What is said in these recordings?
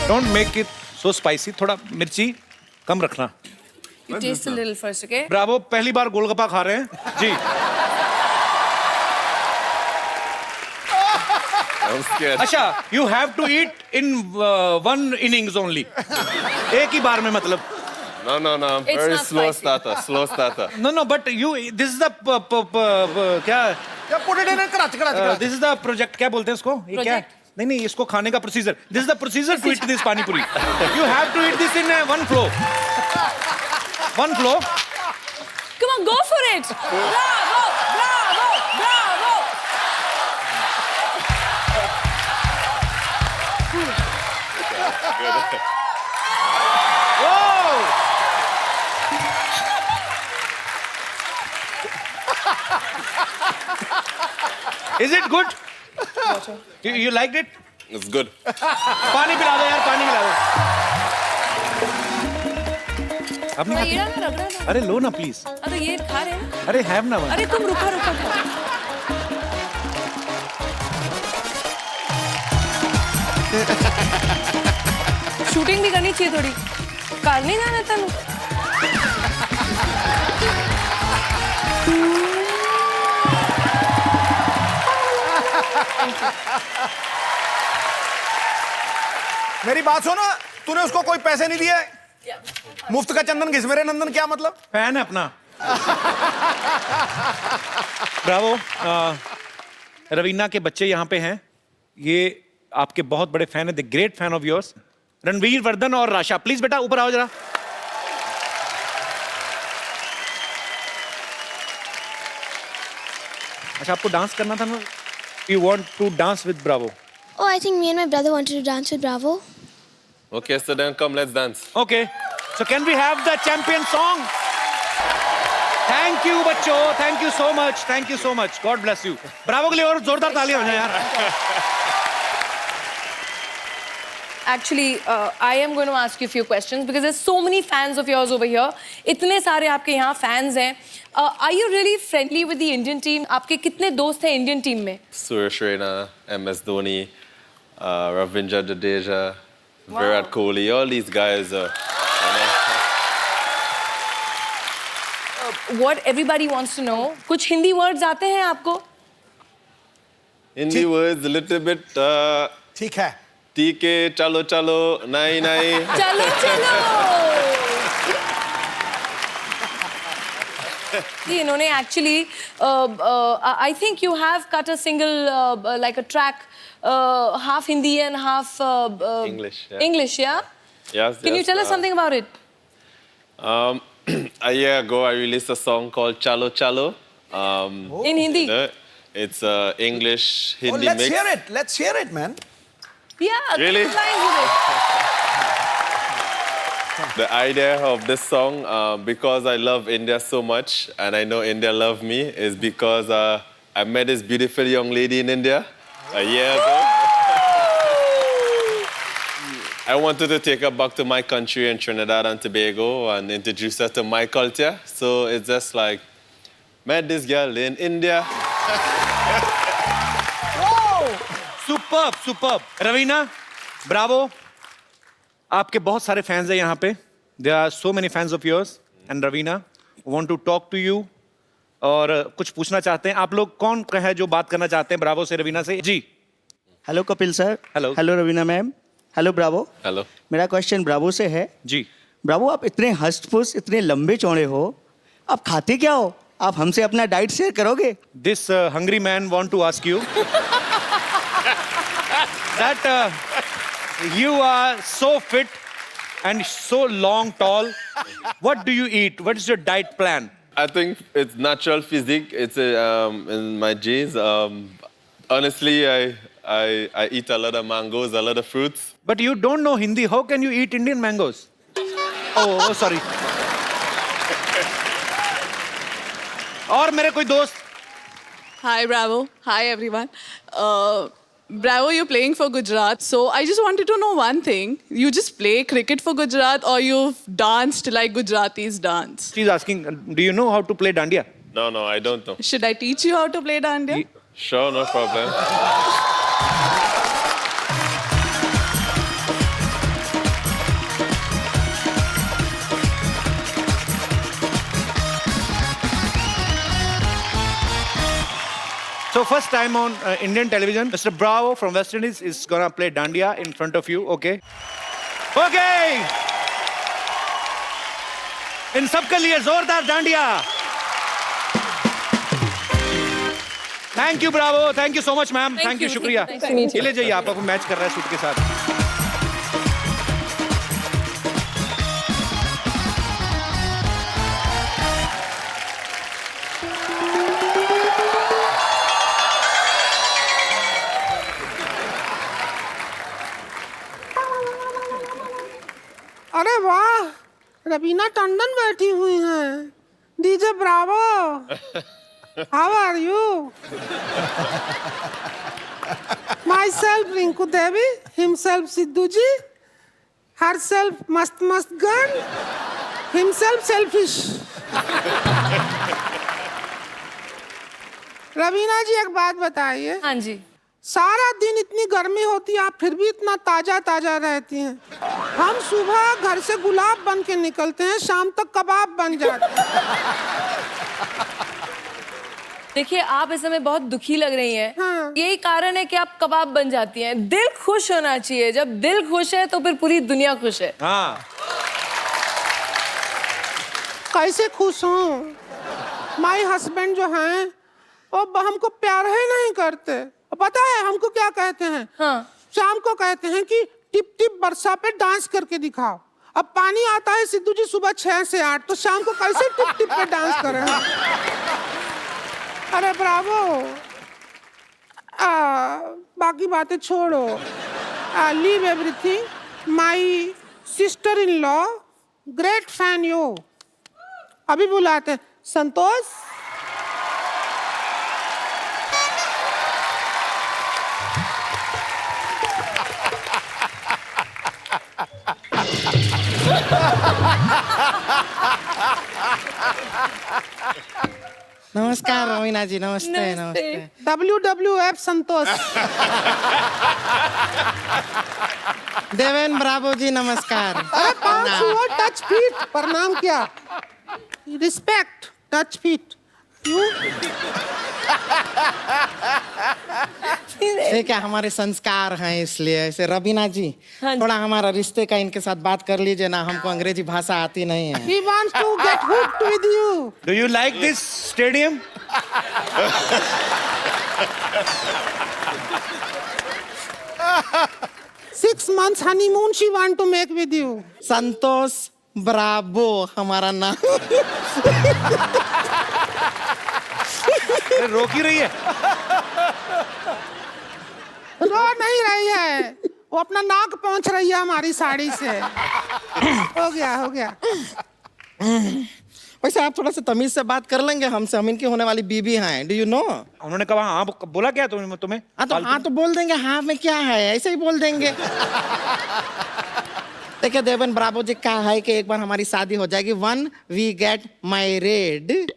Don't make it so spicy. थोड़ा मिर्ची कम रखना. You taste a little first, okay? Bravo, पहली बार गोलगप्पा खा रहे हैं जी. I'm scared. अच्छा, you have to eat in one innings only. एक ही बार में मतलब. No. I'm It's very not slow spicy. starter. No, but you. This is the क्या? put it in a karachi. This is the project. क्या बोलते हैं इसको? ये क्या? Project? नहीं, इसको खाने का procedure. This is the procedure to eat this pani puri. You have to eat this in one flow. One flow. Come on, go for it! Bravo! Whoa! Is it good? You liked it? It's good. पानी पिला दो यार, पानी पिला दो. अब नहीं ये खाती? ना रगड़ा ना. अरे लो ना प्लीज. तो ये खा रहे हैं. अरे हैव ना वन. अरे तुम रुका खा. शूटिंग भी करनी चाहिए थोड़ी. कर नहीं जाना तेनू. मेरी बात सुनो, तूने उसको कोई पैसे नहीं दिए? मुफ्त का चंदन घिस मेरे नंदन, क्या मतलब? फैन है अपना. ब्रावो. रवीना के बच्चे यहाँ पे हैं. ये आपके बहुत बड़े फैन है. The great fan of yours. Ranveer, Vardhan और राशा, प्लीज बेटा ऊपर आओ जरा. अच्छा, आपको डांस करना था ना? You want to dance with Bravo. Oh, I think me and my brother wanted to dance with Bravo. Okay, so then come, let's dance. Okay. So can we have the champion song? Thank you बच्चों. Thank you so much. Thank you so much. God bless you. Bravo के लिए और जोरदार तालियां हो जाए यार. Actually, I am going to ask you a few questions because there's so many fans of yours over here. इतने सारे आपके यहाँ fans हैं. Are you really friendly with the Indian team? आपके कितने दोस्त हैं Indian team में? Suresh Raina, MS Dhoni, Ravindra Jadeja, Virat Kohli, all these guys. What everybody wants to know. कुछ हिंदी words आते हैं आपको? Hindi words a little bit. ठीक है. ठीक है, चलो चलो, नहीं नहीं. चलो. इन्होंने actually, I think you have cut a single like a track, half Hindi and half English. Yeah. English, yeah? Yes. Can you tell us something about it? A year ago, I released a song called Chalo Chalo. In Hindi? You know, it's English Hindi let's mix. hear it. Let's hear it, man. Yeah. Really? good lines with it. The idea of this song, because I love India so much, and I know India love me, is because I met this beautiful young lady in India a year ago. I wanted to take her back to my country in Trinidad and Tobago and introduce her to my culture. So it's just like, met this girl in India. Superb. Raveena, Bravo. आपके बहुत सारे fans हैं यहाँ पे. There are so many fans of yours. And Raveena want to talk to you. और कुछ पूछना चाहते हैं. आप लोग कौन है जो बात करना चाहते हैं ब्रावो से, रवीना से? जी. Hello Kapil sir. Hello. Hello Raveena ma'am. Hello Bravo. Hello. मेरा क्वेश्चन ब्रावो से है. जी. ब्रावो, आप इतने हष्ट-पुष्ट, इतने लंबे चौड़े हो, आप खाते क्या हो? आप हमसे अपना डाइट शेयर करोगे? This hungry man want to ask you that you are so fit and so long, tall. What do you eat? What is your diet plan? I think it's natural physique. It's in my genes. Honestly, I eat a lot of mangoes, a lot of fruits. But you don't know Hindi. How can you eat Indian mangoes? Oh, sorry. और मेरे कोई दोस्त. Hi, Bravo. Hi, everyone. Bravo, you're playing for Gujarat. So I just wanted to know one thing. You just play cricket for Gujarat or you've danced like Gujaratis dance? She's asking, do you know how to play dandiya? No, I don't know. Should I teach you how to play dandiya? Sure, no problem. first time on Indian television. Mr. Bravo from West Indies is gonna play Dandiya in front of you. Okay. Okay. इन सबके लिए जोरदार dandiya. Thank you, Bravo. Thank you so much, ma'am. Thank you, शुक्रिया. Nice to meet you. ले जाइए, आप match कर रहा है सूट के साथ. अरे वाह, रवीना टंडन बैठी हुई हैं. DJ Bravo, how are you? Myself Rinku Devi, himself Sidhu ji, herself मस्त मस्त गन, हिमसेल्फ सेल्फिश. रवीना जी एक बात बताइए, हाँ जी. सारा दिन इतनी गर्मी होती है, आप फिर भी इतना ताजा ताजा रहती हैं. हम सुबह घर से गुलाब बन के निकलते हैं, शाम तक कबाब बन जाते हैं. देखिए, आप इस समय बहुत दुखी लग रही हैं. हाँ. यही कारण है कि आप कबाब बन जाती हैं. दिल खुश होना चाहिए. जब दिल खुश है तो फिर पूरी दुनिया खुश है. हाँ. कैसे खुश हूँ? माई हस्बैंड जो हैं वो हमको प्यार ही नहीं करते. पता है हमको क्या कहते हैं? हाँ. शाम को कहते हैं कि टिप टिप बरसा पे डांस करके दिखाओ. अब पानी आता है सिद्धू जी सुबह 6 से 8, तो शाम को कैसे टिप टिप पे डांस करें? अरे ब्रावो, बाकी बातें छोड़ो. Leave everything. My sister in law, great fan you. अभी बुलाते हैं. संतोष, नमस्कार रवीना जी. नमस्ते नमस्ते. WWF संतोष. देवेन ब्रावो जी नमस्कार. अरे 5 हुआ टच फीट. प्रणाम क्या? रिस्पेक्ट. Touch feet. ये क्या हमारे संस्कार हैं, इसलिए ऐसे. रवीना जी, हाँ जी. थोड़ा हमारा रिश्ते का इनके साथ बात कर लीजिए ना. हमको अंग्रेजी भाषा आती नहीं है. He wants to get hooked with you. Do you like this stadium? Six months honeymoon she want to make with you. Santosh Bravo हमारा नाम. अरे रोक ही रही है. रो नहीं रही है, वो अपना नाक पहुंच रही है हमारी साड़ी से. हो गया हो गया. वैसे आप थोड़ा सा तमीज से बात कर लेंगे हमसे. हम इनकी होने वाली बीबी हैं. Do you know? उन्होंने कहा हाँ. बोला क्या तुम्हें? हाँ तो बोल देंगे. हाँ में क्या है, ऐसे ही बोल देंगे. देखिए देवेन ब्रावो जी, क्या है कि एक बार हमारी शादी हो जाएगी, वन वी गेट मैरिड,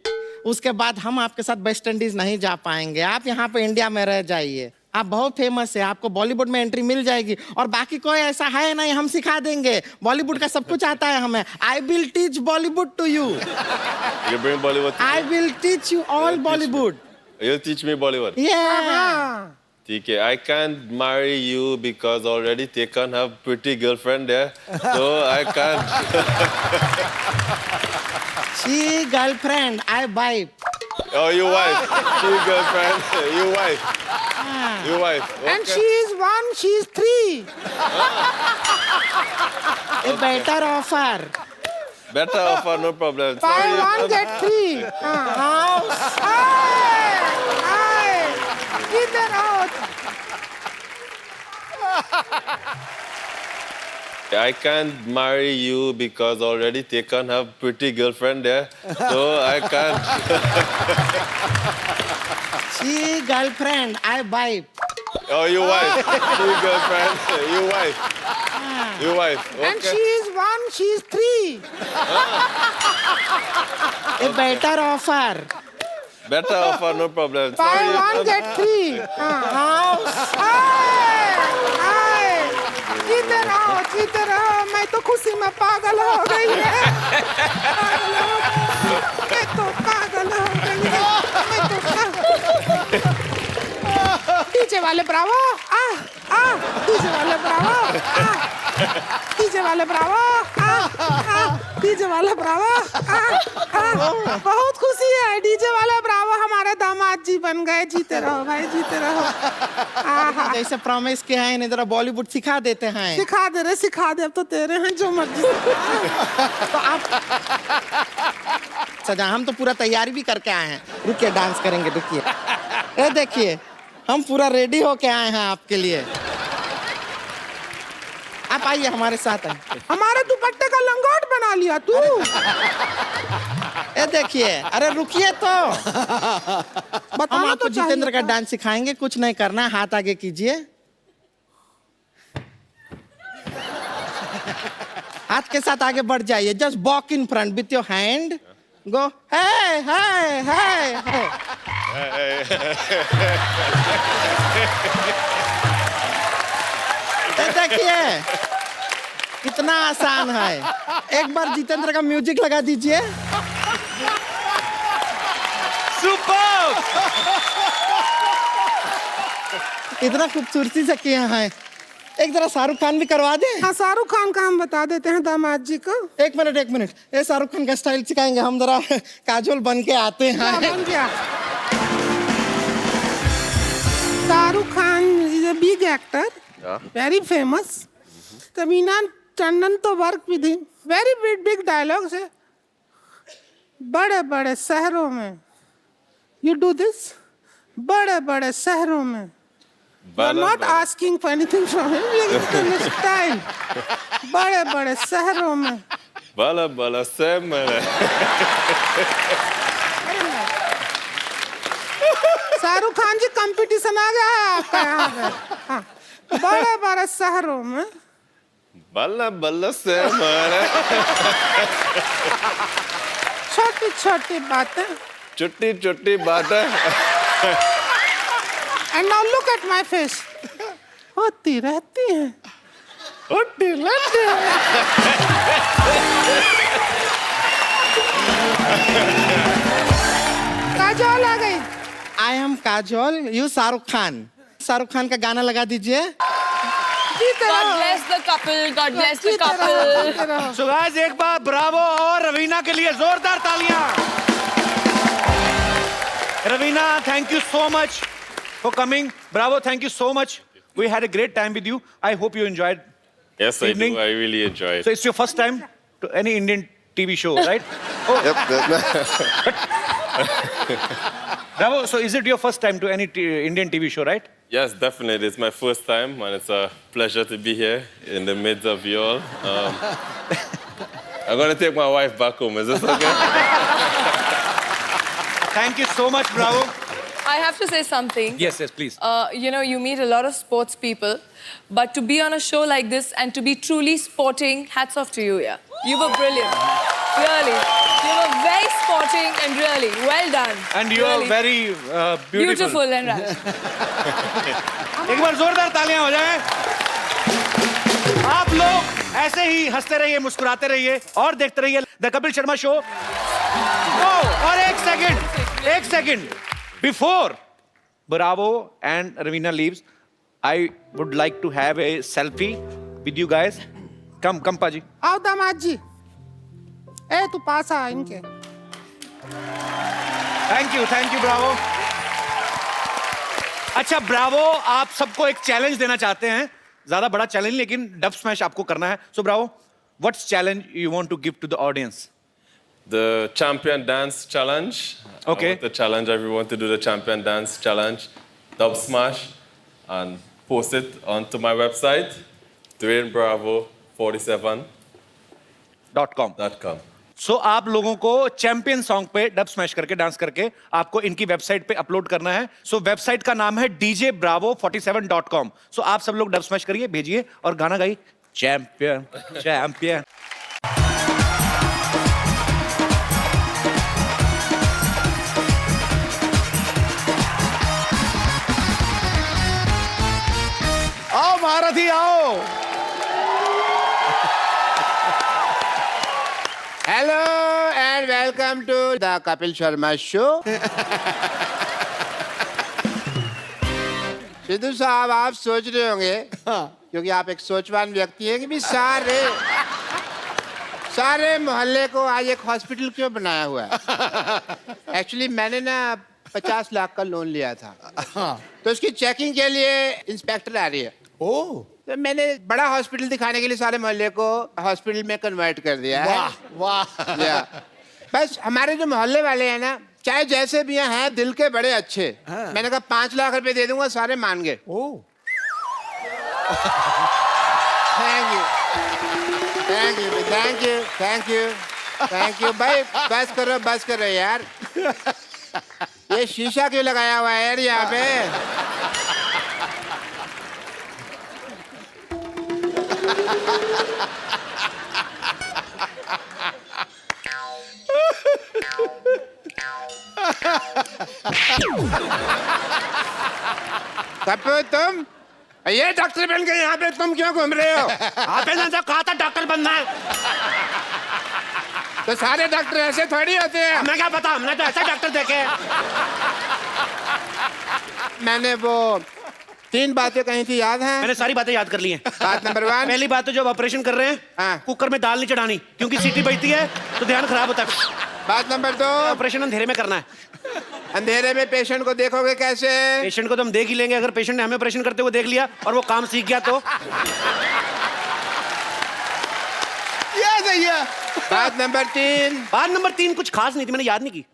उसके बाद हम आपके साथ वेस्ट इंडीज नहीं जा पाएंगे. आप यहाँ पे इंडिया में रह जाइए. आप बहुत फेमस है, आपको बॉलीवुड में एंट्री मिल जाएगी. और बाकी कोई ऐसा है नहीं, हम सिखा देंगे. बॉलीवुड का सब कुछ आता है हमें. I will teach Bollywood to you. You bring Bollywood to I me? Will teach you all Bollywood. You'll teach me Bollywood. Yeah. TK, I can't marry you because already Tekan have pretty girlfriend there, so I can't. She girlfriend, I wife. Oh, you wife. She girlfriend. You wife. You wife. Okay. And she is 1, she is 3. A better offer. Better offer, no problem. Buy Sorry. 1 get 3. House. इधर आओ. I can't marry you because already Tekan have pretty girlfriend there, so I can't. She girlfriend, I wife. Oh, you wife. She girlfriend. You wife. You wife. Okay. And she is 1, she is 3. A better offer. Better offer, no problem. Buy Sorry. 1 get 3. House. इधर आओ, इधर आओ. मैं तो खुशी में पागल हो गई है. मैं तो पागल हो गई है. मैं तो पागल. वाले ब्रावो डीजे वाले ब्रावो डीजे वाले ब्रावो डीजे वाले ब्रावो बहुत खुशी है, डीजे वाले ब्रावो हमारे दामाद जी बन गए। जीते रहो भाई, जीते रहो। जैसे प्रॉमिस किया है इन्हें जरा बॉलीवुड सिखा देते हैं। सिखा दे, अब तो तेरे हैं जो मर्जी। तो आप सजा, हम तो पूरा तैयारी भी करके आए हैं। रुकिए, डांस करेंगे, रुकिए। ये देखिए, हम पूरा रेडी होके आए हैं आपके लिए। आप आइए हमारे साथ। हमारे दुपट्टे का लंगोट बना लिया तू। ये देखिए, अरे रुकिए तो। हम बताना आपको तो जितेंद्र का चाहिए। डांस सिखाएंगे, कुछ नहीं करना है, हाथ आगे कीजिए। हाथ के साथ आगे बढ़ जाइए, just walk in front with your hand, go hey hey hey देखिए कितना आसान है। एक बार जितेंद्र का म्यूजिक लगा दीजिए। सुपर। इतना खूबसूरती से किया है। एक जरा शाहरुख खान भी करवा दे। हाँ, शाहरुख खान का हम बता देते हैं दामाद जी को। एक मिनट, ये शाहरुख खान का स्टाइल सिखाएंगे हम, जरा काजोल बन के आते हैं। बन गया। Shahrukh Khan is a big actor, very famous. Raveena Tandon तो work with him, very big dialogues है। बड़े बड़े शहरों में यू डू दिस, बड़े बड़े शहरों में। Not asking for anything from him, style. बड़े बड़े शहरों में Bala bala semana. Shahrukh Khan ji, competition आ गया है आपका यहाँ पे। हाँ, बड़े बड़े शहरों में Bala bala semana. छोटी छोटी बातें। Chutti chutti bata. And now look at my face, होती रहती हैं। Utti latte. काजोल आ गई। I am Kajol, you Shahrukh Khan. Shahrukh Khan का गाना लगा दीजिए। जीते God रहो। bless the couple. God bless the जीते रहो, couple. जीते रहो। सो गाइस, एक बार ब्रावो और रवीना के लिए जोरदार तालियां। Raveena, thank you so much for coming. Bravo, thank you so much. We had a great time with you. I hope you enjoyed. Yes, I Evening. do. I really enjoy it. So it's your first time to any Indian TV show, right? Oh, Bravo. So is it your first time to any Indian TV show, right? Yes, definitely. It's my first time, and it's a pleasure to be here in the midst of you all. I'm going to take my wife back home. Is this okay? Thank you so much, Bravo. I have to say something. Yes, please. You know, you meet a lot of sports people, but to be on a show like this and to be truly sporting, hats off to you, yeah. You were brilliant. Really. You were very sporting and really well done. And you really. are very beautiful. Beautiful and right. एक बार जोरदार तालियां हो जाएं। आप लोग ऐसे ही हंसते रहिए, मुस्कुराते रहिए और देखते रहिए द कपिल शर्मा शो। और एक second before Bravo and Ravina leaves, I would like to have a selfie with you guys. Come, Paji. आओ दामाद जी। ए तू पास आ इनके। Thank you, Bravo. अच्छा, Bravo, आप सबको एक चैलेंज देना चाहते हैं। ज्यादा बड़ा चैलेंज, लेकिन डब स्मैश आपको करना है। So Bravo, what's challenge you want to give to the audience? The champion dance challenge. Okay. I want to challenge everyone to do the champion dance challenge, dub smash, and post it onto my website, DwayneBravo47.com. So आप लोगों को champion song पे dub smash करके dance करके आपको इनकी website पे upload करना है। सो वेबसाइट का नाम है djbravo47.com. सो आप सब लोग डब स्मैश करिए, भेजिए और गाना गाइए, चैंपियन चैंपियन। आओ महारथी आओ। Hello and welcome to the Kapil Sharma Show. Sidhu साहब आप सोच रहे होंगे क्योंकि आप एक सोचवान व्यक्ति हैं कि भी सारे मोहल्ले को आज एक हॉस्पिटल क्यों बनाया हुआ है। एक्चुअली मैंने ना 50 लाख का लोन लिया था तो उसकी चेकिंग के लिए इंस्पेक्टर आ रही है। ओ तो मैंने बड़ा हॉस्पिटल दिखाने के लिए सारे मोहल्ले को हॉस्पिटल में कन्वर्ट कर दिया है। वाह या, बस हमारे जो मोहल्ले वाले हैं ना चाहे जैसे भी हैं दिल के बड़े अच्छे। मैंने कहा 5 लाख रुपए दे दूंगा, सारे मान गए। Oh thank you thank you thank you thank you thank you भाई। बस करो यार। ये शीशा क्यों लगाया हुआ है यार यहाँ पे। कपूर तुम ये डॉक्टर बन के यहाँ पे तुम क्यों घूम रहे हो। आपने ना कहा था डॉक्टर बनना है। तो सारे डॉक्टर ऐसे थोड़ी होते हैं। हमें क्या पता, हमने तो ऐसा डॉक्टर देखे हैं। मैंने वो 3 बातें कही थी, याद है? मैंने सारी बातें याद कर ली हैं। बात नंबर 1, पहली बात तो जब ऑपरेशन कर रहे हैं हाँ। कुकर में दाल नहीं चढ़ानी क्योंकि सीटी बजती है तो ध्यान खराब होता है। बात नंबर 2, ऑपरेशन अंधेरे में करना है। अंधेरे में पेशेंट को देखोगे कैसे? पेशेंट को तो हम देख ही लेंगे, अगर पेशेंट ने हमें ऑपरेशन करते हुए देख लिया और वो काम सीख गया तो। ये सही है। बात नंबर 3, बात नंबर 3 कुछ खास नहीं थी, मैंने याद नहीं की।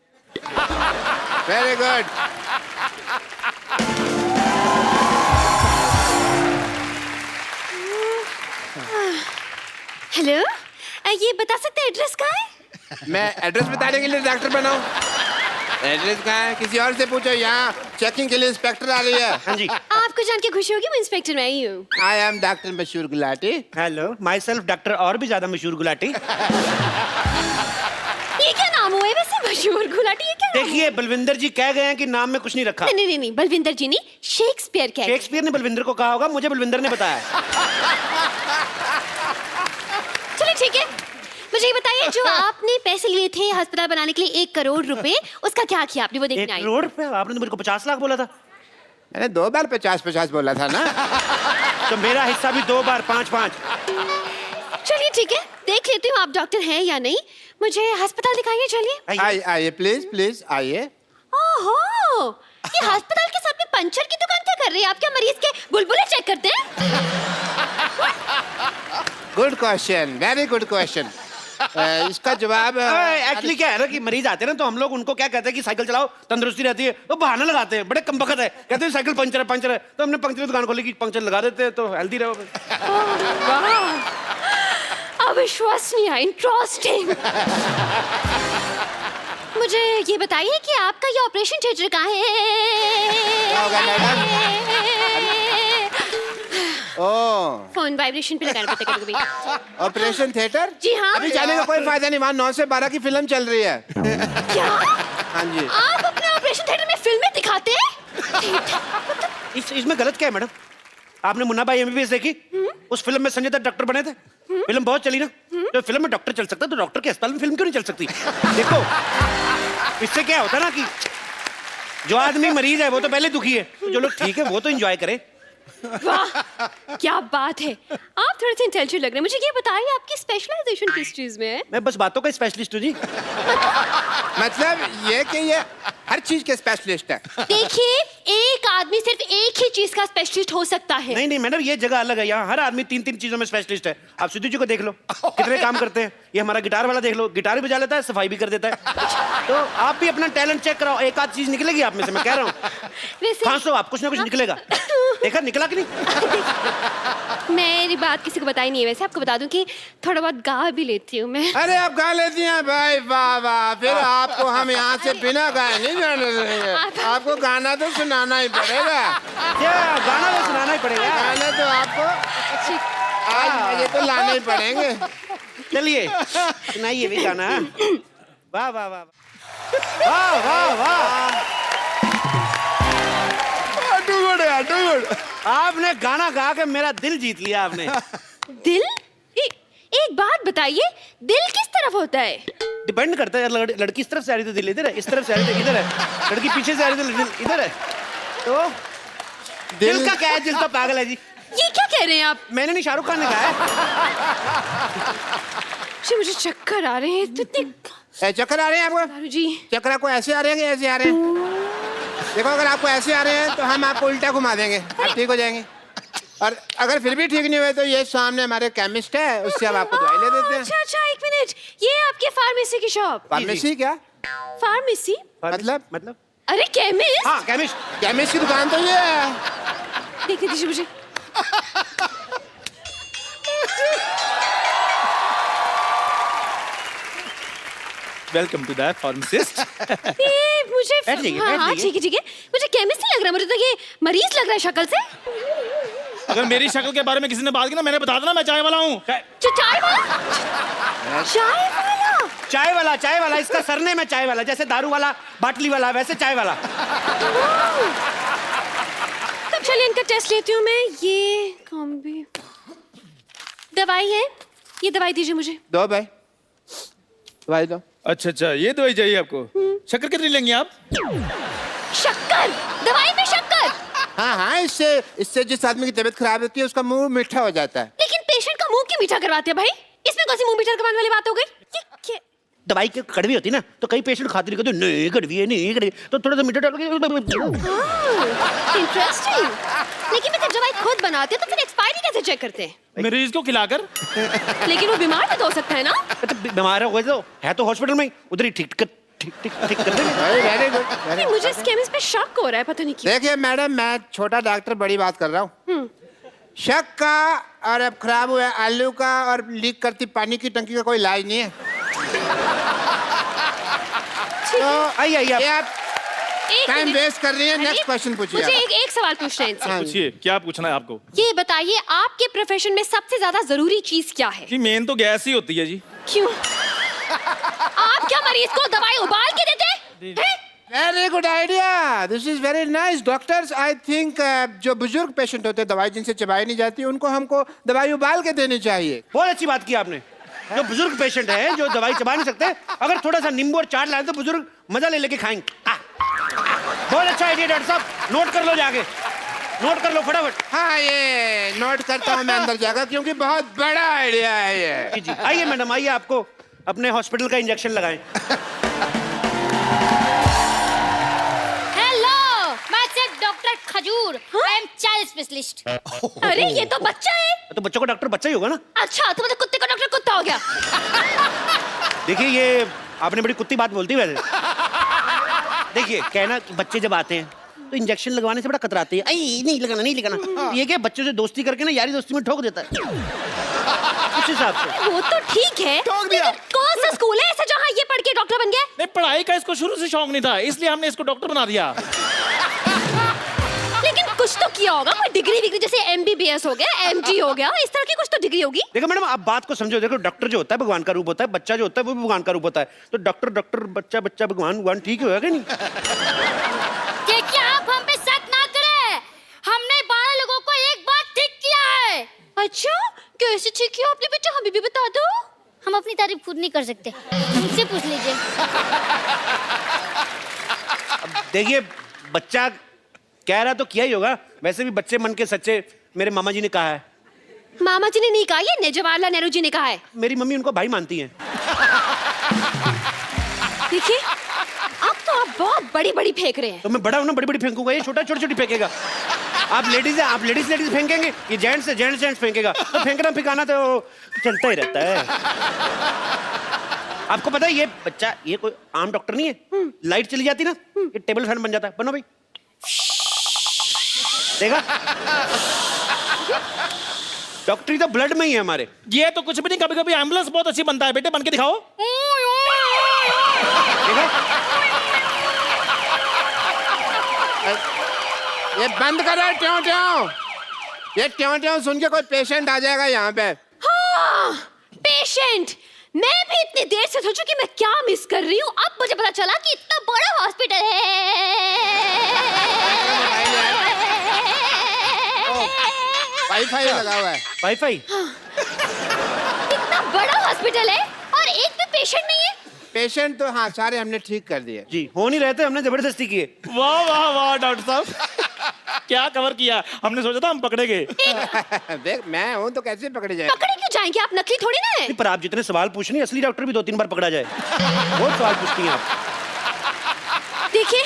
Very good. हेलो, ये बता सकते हैं एड्रेस कहाँ है? मैं एड्रेस बताने के लिए डॉक्टर बनाऊं? एड्रेस कहाँ है? किसी और से पूछो। यहाँ चेकिंग के लिए इंस्पेक्टर आ रही है। हाँ जी। आपको जान के खुशी होगी, मैं इंस्पेक्टर मैं ही हूँ। आई एम डॉक्टर मशहूर Gulati. Hello, my self doctor और भी ज्यादा मशहूर गुलाटी। ये क्या नाम हुआ है वैसे, मशहूर गुलाटी? ये क्या नाम देखिए बलविंदर जी कह गए हैं कि नाम में कुछ नहीं रखा। हुआ? नहीं, बलविंदर जी नहीं, शेक्सपियर कह गए। शेक्सपियर ने बलविंदर को कहा होगा, मुझे बलविंदर ने बताया। चलो ठीक है, मुझे ये बताइए जो आपने पैसे लिए थे अस्पताल बनाने के लिए 1 करोड़ रुपए, उसका क्या किया आपने? वो 1 देखने आई। करोड़ रुपए? आपने तो मेरे को 50 लाख बोला था। मैंने 2 बार 50-50 बोला था ना। तो मेरा हिस्सा भी 2 बार 5-5। चलिए ठीक है, देख लेती हूँ आप डॉक्टर हैं या नहीं। मुझे अस्पताल दिखाइए, चलिए। आइए प्लीज आइए। ओहो, ये अस्पताल के साथ में पंचर की दुकान क्या कर रही है? आप क्या मरीज के बुलबुले चेक करते हैं? Good question, very good question. इसका जवाब एक्चुअली क्या है ना कि मरीज आते हैं ना तो हम लोग उनको क्या कहते हैं कि साइकिल चलाओ तंदुरुस्ती रहती है, तो बहाना लगाते हैं, बड़े कम बखत है, कहते हैं साइकिल पंचर है, तो हमने पंचर की दुकान खोली कि पंचर लगा देते हैं तो हेल्दी रहो। अविश्वसनीय, इंटरेस्टिंग। मुझे ये बताइए कि आपका ये ऑपरेशन थिएटर कहाँ है? होगा मैडम? फोन वाइब्रेशन पे लगाना पड़ता है कभी-कभी। Operation theatre? जी हाँ। अभी जाने का कोई फायदा नहीं, वहाँ 9 से 12 की फिल्म चल रही है। क्या? हाँ जी। आप अपने ऑपरेशन थिएटर में फिल्में दिखाते हैं? इसमें गलत क्या है मैडम? आपने मुन्ना भाई एमबीबीएस देखी? उस फिल्म में संजय दत्त डॉक्टर बने थे, फिल्म बहुत चली ना। तो फिल्म में डॉक्टर चल सकता है तो डॉक्टर के अस्पताल में फिल्म क्यों नहीं चल सकती? देखो इससे क्या होता है ना कि जो आदमी मरीज है वो तो पहले दुखी है, तो जो लोग ठीक है वो तो एंजॉय करे। वाह, क्या बात है। आप थोड़े से इंटेलिजेंट लग रहे हैं। मुझे ये बताइए आपकी स्पेशलाइजेशन किस चीज में है? मैं बस बातों का स्पेशलिस्ट हूँ जी। मतलब ये कि ये हर चीज के स्पेशलिस्ट है। देखिए, एक आदमी सिर्फ एक ही चीज का स्पेशलिस्ट हो सकता है। नहीं मैडम, ये जगह अलग है, यहाँ हर आदमी 3-3 चीजों में स्पेशलिस्ट है। आप सिद्धू जी को देख लो कितने काम करते हैं। ये हमारा गिटार वाला देख लो, गिटार भी बजा लेता है, सफाई भी कर देता है। तो आप भी अपना टैलेंट चेक कराओ, एक आध चीज निकलेगी आप में से, मैं कह रहा हूँ। खांसो आप, कुछ ना कुछ निकलेगा। देखा निकला कि नहीं? मेरी बात किसी को बताई नहीं है। वैसे आपको बता दूं कि थोड़ा बहुत गा भी लेती हूँ मैं। अरे आप गा लेती हैं भाई, वाह वाह। फिर आपको हम यहाँ से बिना गाए नहीं जाने देंगे। आपको गाना तो सुनाना ही पड़ेगा। क्या गाना तो सुनाना ही पड़ेगा? गाना तो आपको आज ये तो लाने ही पड़ेंगे। चलिए सुनाइए भी गाना। वाह वाह वाह वाह वाह वाह। आपने गाना गा के मेरा दिल जीत लिया आपने। दिल? एक बात बताइए, दिल किस तरफ होता है? डिपेंड करता है, लड़की इस तरफ से आ रही तो दिल इधर है, इस तरफ से आ रही तो इधर है, लड़की पीछे से आ रही तो दिल इधर है। तो दिल का क्या है, दिल तो पागल है जी। ये क्या कह रहे हैं आप? मैंने नहीं, शाहरुख खान ने कहा है। जी मुझे चक्कर आ रहे हैं इतने। चक्कर आ रहे हैं आपको? दारू जी। चक्कर आपको ऐसे आ रहे हैं कि ऐसे आ रहे हैं? देखो, अगर आपको ऐसे आ रहे हैं तो हम आपको उल्टा घुमा देंगे, आप ठीक हो जाएंगे। और अगर फिर भी ठीक नहीं हुए तो ये सामने हमारे केमिस्ट है, उससे हम आपको दवाई ले देते हैं। अच्छा अच्छा, एक मिनट, ये आपके फार्मेसी की शॉप? फार्मेसी क्या? फार्मेसी मतलब? अरे केमिस्ट। हाँ केमिस्ट। केमिस्ट की दुकान तो ये है। देखने दीजिए मुझे। Welcome to the pharmacist. ये मुझे बैठ जाइए, हाँ बैठ हाँ जाइए। ठीक है ठीक है, मुझे केमिस्ट नहीं लग रहा, मुझे तो ये मरीज लग रहा है शक्ल से। अगर मेरी शक्ल के बारे में किसी ने बात की ना, मैंने बता देना मैं चाय वाला हूँ। चाय वाला? चाय वाला? चाय वाला इसका सरनेम है, चाय वाला। जैसे दारू वाला, बाटली वाला, वैसे चाय वाला। तब चलिए इनका टेस्ट लेती हूँ मैं। ये कौन भी दवाई है, ये दवाई दीजिए मुझे। दो भाई, दवाई दो। अच्छा अच्छा, ये दवाई चाहिए आपको? शक्कर कितनी लेंगे आप? शक्कर? दवाई में शक्कर? हाँ, इससे जिस आदमी की तबीयत खराब होती है उसका मुंह मीठा हो जाता है। लेकिन पेशेंट का मुंह क्यों मीठा करवाते हैं भाई? इसमें कौन सी मुंह मीठा करवाने वाली बात हो गई? ये दवाई की कड़वी होती है ना, तो कई पेशेंट खाते नहीं, कहते नहीं कड़वी है, नहीं कड़वी, तो थोड़ा सा मीठा डाल के। इंटरेस्टिंग। लेकिन मैं जब दवाई खुद बनाते तो फिर एक्सपायरी कैसे चेक करते हैं? मरीज को खिलाकर। लेकिन वो बीमार भी तो हो सकता है ना? तो बीमार हो गए तो है तो हॉस्पिटल में, उधर ही ठीक कर देंगे। Very good. नहीं, मुझे इस केमिस्ट पे शक हो रहा है, पता नहीं क्यों। देखिए मैडम, मैं छोटा डॉक्टर बड़ी बात कर रहा हूँ। शक का और अब खराब हुआ आलू का और लीक करती पानी की टंकी का कोई इलाज नहीं है। तो आइए आप टाइम वेस्ट कर रही है। नेक्स्ट क्वेश्चन पूछिए। मुझे एक सवाल पूछना है इनसे। पूछिए, क्या पूछना है आपको? ये बताइए, आपके प्रोफेशन में सबसे ज्यादा जरूरी चीज क्या है? जी मेन तो गैस ही होती है जी। क्यों? आप क्या मरीज को दवाई उबाल के देते हैं? Very good idea, this is very nice. Doctors, I think जो बुजुर्ग पेशेंट होते हैं, दवाई जिनसे चबाई नहीं जाती, उनको हमको दवाई उबाल के देनी चाहिए। बहुत अच्छी बात की आपने। जो बुजुर्ग पेशेंट है, जो दवाई चबा नहीं सकते, अगर थोड़ा सा नींबू और चाट लाए तो बुजुर्ग मजा ले लेके खाएंगे। बहुत अच्छा आइडिया डॉक्टर साहब, नोट कर लो, जाके नोट कर लो फटाफट। हाँ, ये नोट करता हूँ मैं अंदर जाकर, क्योंकि बहुत बड़ा आइडिया है ये। जी आइए मैडम, आइए, आपको अपने हॉस्पिटल का इंजेक्शन लगाएं। डॉक्टर खजूर, आई एम चाइल्ड स्पेशलिस्ट। अरे ये तो बच्चा है। तो बच्चों का डॉक्टर बच्चा ही होगा ना। अच्छा, तो मतलब कुत्ते का डॉक्टर कुत्ता हो गया। देखिए, ये आपने बड़ी कुत्ती बात बोलती है वैसे। देखिए, कहना कि बच्चे जब आते हैं तो इंजेक्शन लगवाने से बड़ा कतराते हैं। नहीं लगाना, नहीं लगाना। ये क्या, बच्चों से दोस्ती करके ना यारी दोस्ती में ठोक देता है उस हिसाब से। वो तो ठीक है, लेकिन कौन सा स्कूल है ऐसा जहाँ ये पढ़ के डॉक्टर बन गया? नहीं, पढ़ाई का इसको शुरू से शौक नहीं था, इसलिए हमने इसको डॉक्टर बना दिया। लेकिन कुछ तो किया होगा, कोई डिग्री विग्री, जैसे MBBS हो गया, MD हो गया, इस तरह की कुछ तो डिग्री होगी। देखो मैडम, आप बात को समझो। देखो, डॉक्टर जो होता है भगवान का रूप होता है, बच्चा जो होता है वो भी भगवान का रूप होता है। तो डॉक्टर बच्चा भगवान ठीक होगा कि नहीं? देखिए, आप हम पे शक ना करें, हमने 12 लोगों को एक बार ठीक किया है। अच्छा, कैसे ठीक किया आपने बेटा, हमें भी बता दो। हम अपनी तारीफ खुद नहीं कर सकते, मुझसे पूछ लीजिए। देखिए, बच्चा कह रहा तो किया ही होगा। वैसे भी बच्चे मन के सच्चे, मेरे मामा जी ने कहा है। मामा जी ने नहीं कहा, ये जवाहरलाल नेहरू जी ने कहा है। मेरी मम्मी उनको भाई मानती हैं। देखिए, अब तो आप बहुत बड़ी फेंक रहे हैं। तो मैं बड़ा हूं ना, बड़ी फेंकूंगा, ये छोटी फेंकेगा। आप लेडीज हैं, आप लेडीज फेंकेंगे, ये जेंट्स है, जेंट्स फेंकेगा। तो फेंकना फिकाना तो चलता ही रहता है। आपको पता है, ये बच्चा, ये कोई आम डॉक्टर नहीं है। लाइट चली जाती ना, ये टेबल फैन बन जाता है। बनो भाई, देखा, डॉक्टरी तो ब्लड में ही है हमारे। ये तो कुछ भी नहीं, कभी कभी एम्बुलेंस बहुत अच्छी बनता है। बेटे बन के दिखाओ। देखा, ये बंद करो ट्यों ट्यों। ये ट्यों ट्यों सुन के कोई पेशेंट आ जाएगा यहाँ पे। हाँ, पेशेंट। मैं भी इतनी देर से सोचूं कि मैं क्या मिस कर रही हूँ। अब मुझे पता चला कि इतना बड़ा हॉस्पिटल है। वाईफाई लगा हुआ है। वाईफाई? इतना बड़ा हॉस्पिटल है और एक भी पेशेंट नहीं है। पेशेंट तो हाँ, सारे हमने ठीक कर दिए जी। हो नहीं रहे थे, हमने जबरदस्ती किए। वाह वाह वाह डॉक्टर साहब, क्या कवर किया? हमने सोचा था हम पकड़े गए। देख मैं हूँ तो कैसे पकड़े जाए? पकड़े क्यों जाएंगे? आप नकली थोड़ी ना है। पर आप जितने सवाल पूछ रही हैं, असली डॉक्टर भी 2-3 बार पकड़ा जाए। बहुत सवाल पूछती हैं आप। देखिए,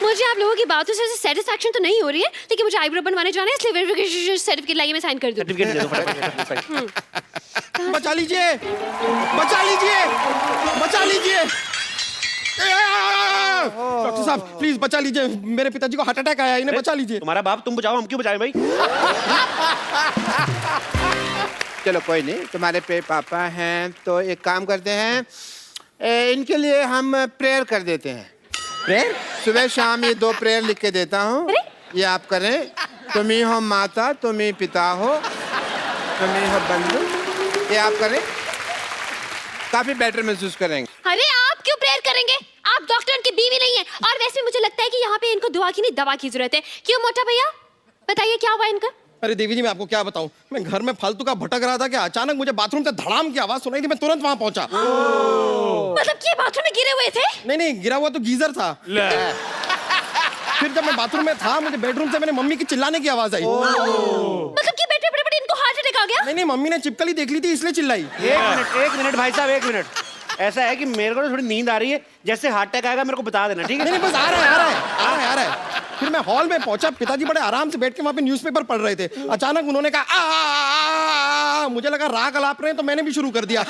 मुझे आप लोगों की बातों से सेटिस्फैक्शन तो नहीं हो रही है, लेकिन मुझे आईब्रो बनवाने जाना है, इसलिए वेरिफिकेशन सर्टिफिकेट लाइए, मैं साइन कर दूं। सर्टिफिकेट दे दो फटाफट। बचा लीजिए, बचा लीजिए, बचा लीजिए। डॉक्टर साहब प्लीज बचा लीजिए, मेरे पिताजी को हार्ट अटैक आया, इन्हें बचा लीजिए। तुम्हारा बाप, तुम बचाओ, हम क्यों बचाएं भाई? चलो कोई नहीं, तुम्हारे पे पापा हैं तो एक काम करते हैं, इनके लिए हम प्रेयर कर देते हैं। प्रेयर? सुबह शाम ये 2 प्रेयर लिख के देता हूँ, ये आप करें। तुम ही हो माता, तुम ही पिता हो, तुम ही हो बंधु, ये आप करें, काफी बेटर महसूस करेंगे। अरे आप क्यों प्रेयर करेंगे? आप डॉक्टर उनकी बीवी नहीं है, और वैसे मुझे लगता है कि यहाँ पे इनको दुआ की नहीं दवा की जरूरत है। क्यों मोटा भैया, बताइए क्या हुआ इनका? अरे देवी जी मैं आपको क्या बताऊं, मैं घर में फालतू का भटक रहा था कि अचानक मुझे बाथरूम से धड़ाम की आवाज सुनाई दी, मैं तुरंत वहां पहुंचा। मतलब कि बाथरूम में गिरे हुए थे? नहीं, गिरा हुआ तो गीजर था। फिर जब मैं बाथरूम में था, मुझे बेडरूम से मेरे मम्मी की चिल्लाने की आवाज आई। मतलब कि बैठे बड़े इनको हार्ट अटैक आ गया? नहीं, मम्मी ने चिपकली देख ली थी इसलिए चिल्लाई। एक मिनट भाई साहब, 1 मिनट। ऐसा है कि मेरे को थोड़ी नींद आ रही है, जैसे हार्ट अटैक आएगा मेरे को बता देना, ठीक है? नहीं बस आ रहा है। फिर मैं हॉल में पहुंचा, पिताजी बड़े आराम से बैठ के वहां पे न्यूज़पेपर पढ़ रहे थे। अचानक उन्होंने कहा मुझे लगा राग अलाप रहे हैं, तो मैंने भी शुरू कर दिया।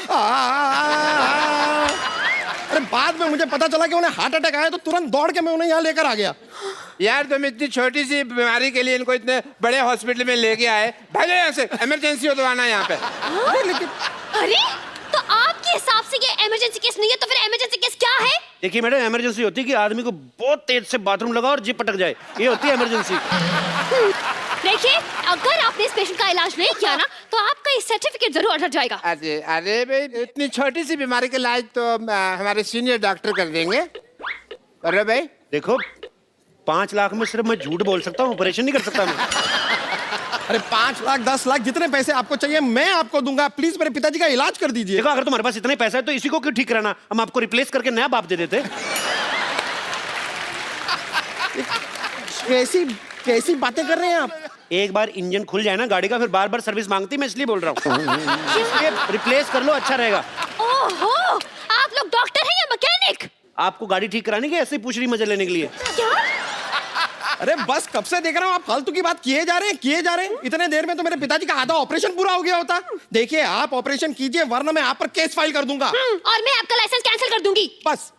अरे बाद में मुझे पता चला कि उन्हें हार्ट अटैक आया, तो तुरंत दौड़ के मैं उन्हें यहाँ लेकर आ गया। यार तुम इतनी छोटी सी बीमारी के लिए इनको इतने बड़े हॉस्पिटल में लेके आए, भागो यहाँ से, इमरजेंसी हो तो आना यहाँ पे। अरे तो आपके हिसाब से ये इमरजेंसी केस नहीं है, तो फिर इमरजेंसी केस क्या है? देखिए मैडम, इमरजेंसी होती है कि आदमी को बहुत तेज से बाथरूम लगा और जिप पटक जाए, ये होती है इमरजेंसी। देखिए, अगर आपने इस पेशेंट का इलाज नहीं किया ना, तो आपका ये सर्टिफिकेट जरूर अटक जाएगा। अरे भाई इतनी छोटी सी बीमारी के इलाज तो हमारे सीनियर डॉक्टर कर देंगे। अरे भाई देखो, 5 लाख में सिर्फ मैं झूठ बोल सकता हूँ, ऑपरेशन नहीं कर सकता मैं। अरे 5 लाख 10 लाख जितने पैसे आपको चाहिए मैं आपको दूंगा, प्लीज मेरे पिताजी का इलाज कर दीजिए। देखो, अगर तुम्हारे पास इतने पैसा है तो इसी को क्यों ठीक कराना, हम आपको रिप्लेस करके नया बाप दे देते। कैसी बातें कर रहे हैं आप? एक बार इंजन खुल जाए ना गाड़ी का, फिर बार बार सर्विस मांगती, मैं इसलिए बोल रहा हूँ। इसलिए रिप्लेस कर लो, अच्छा रहेगा। ओहो, आप लोग डॉक्टर हैं या मैकेनिक? आपको गाड़ी ठीक करानी कि ऐसे ही पूछ रही मजे लेने के लिए? क्या? अरे बस कब से देख रहा हूँ आप फालतू की बात किए जा रहे हैं। इतने देर में तो मेरे पिताजी का आधा ऑपरेशन पूरा हो गया होता। देखिए आप ऑपरेशन कीजिए, वरना मैं आप पर केस फाइल कर दूंगा। और मैं आपका लाइसेंस कैंसिल कर दूंगी। बस।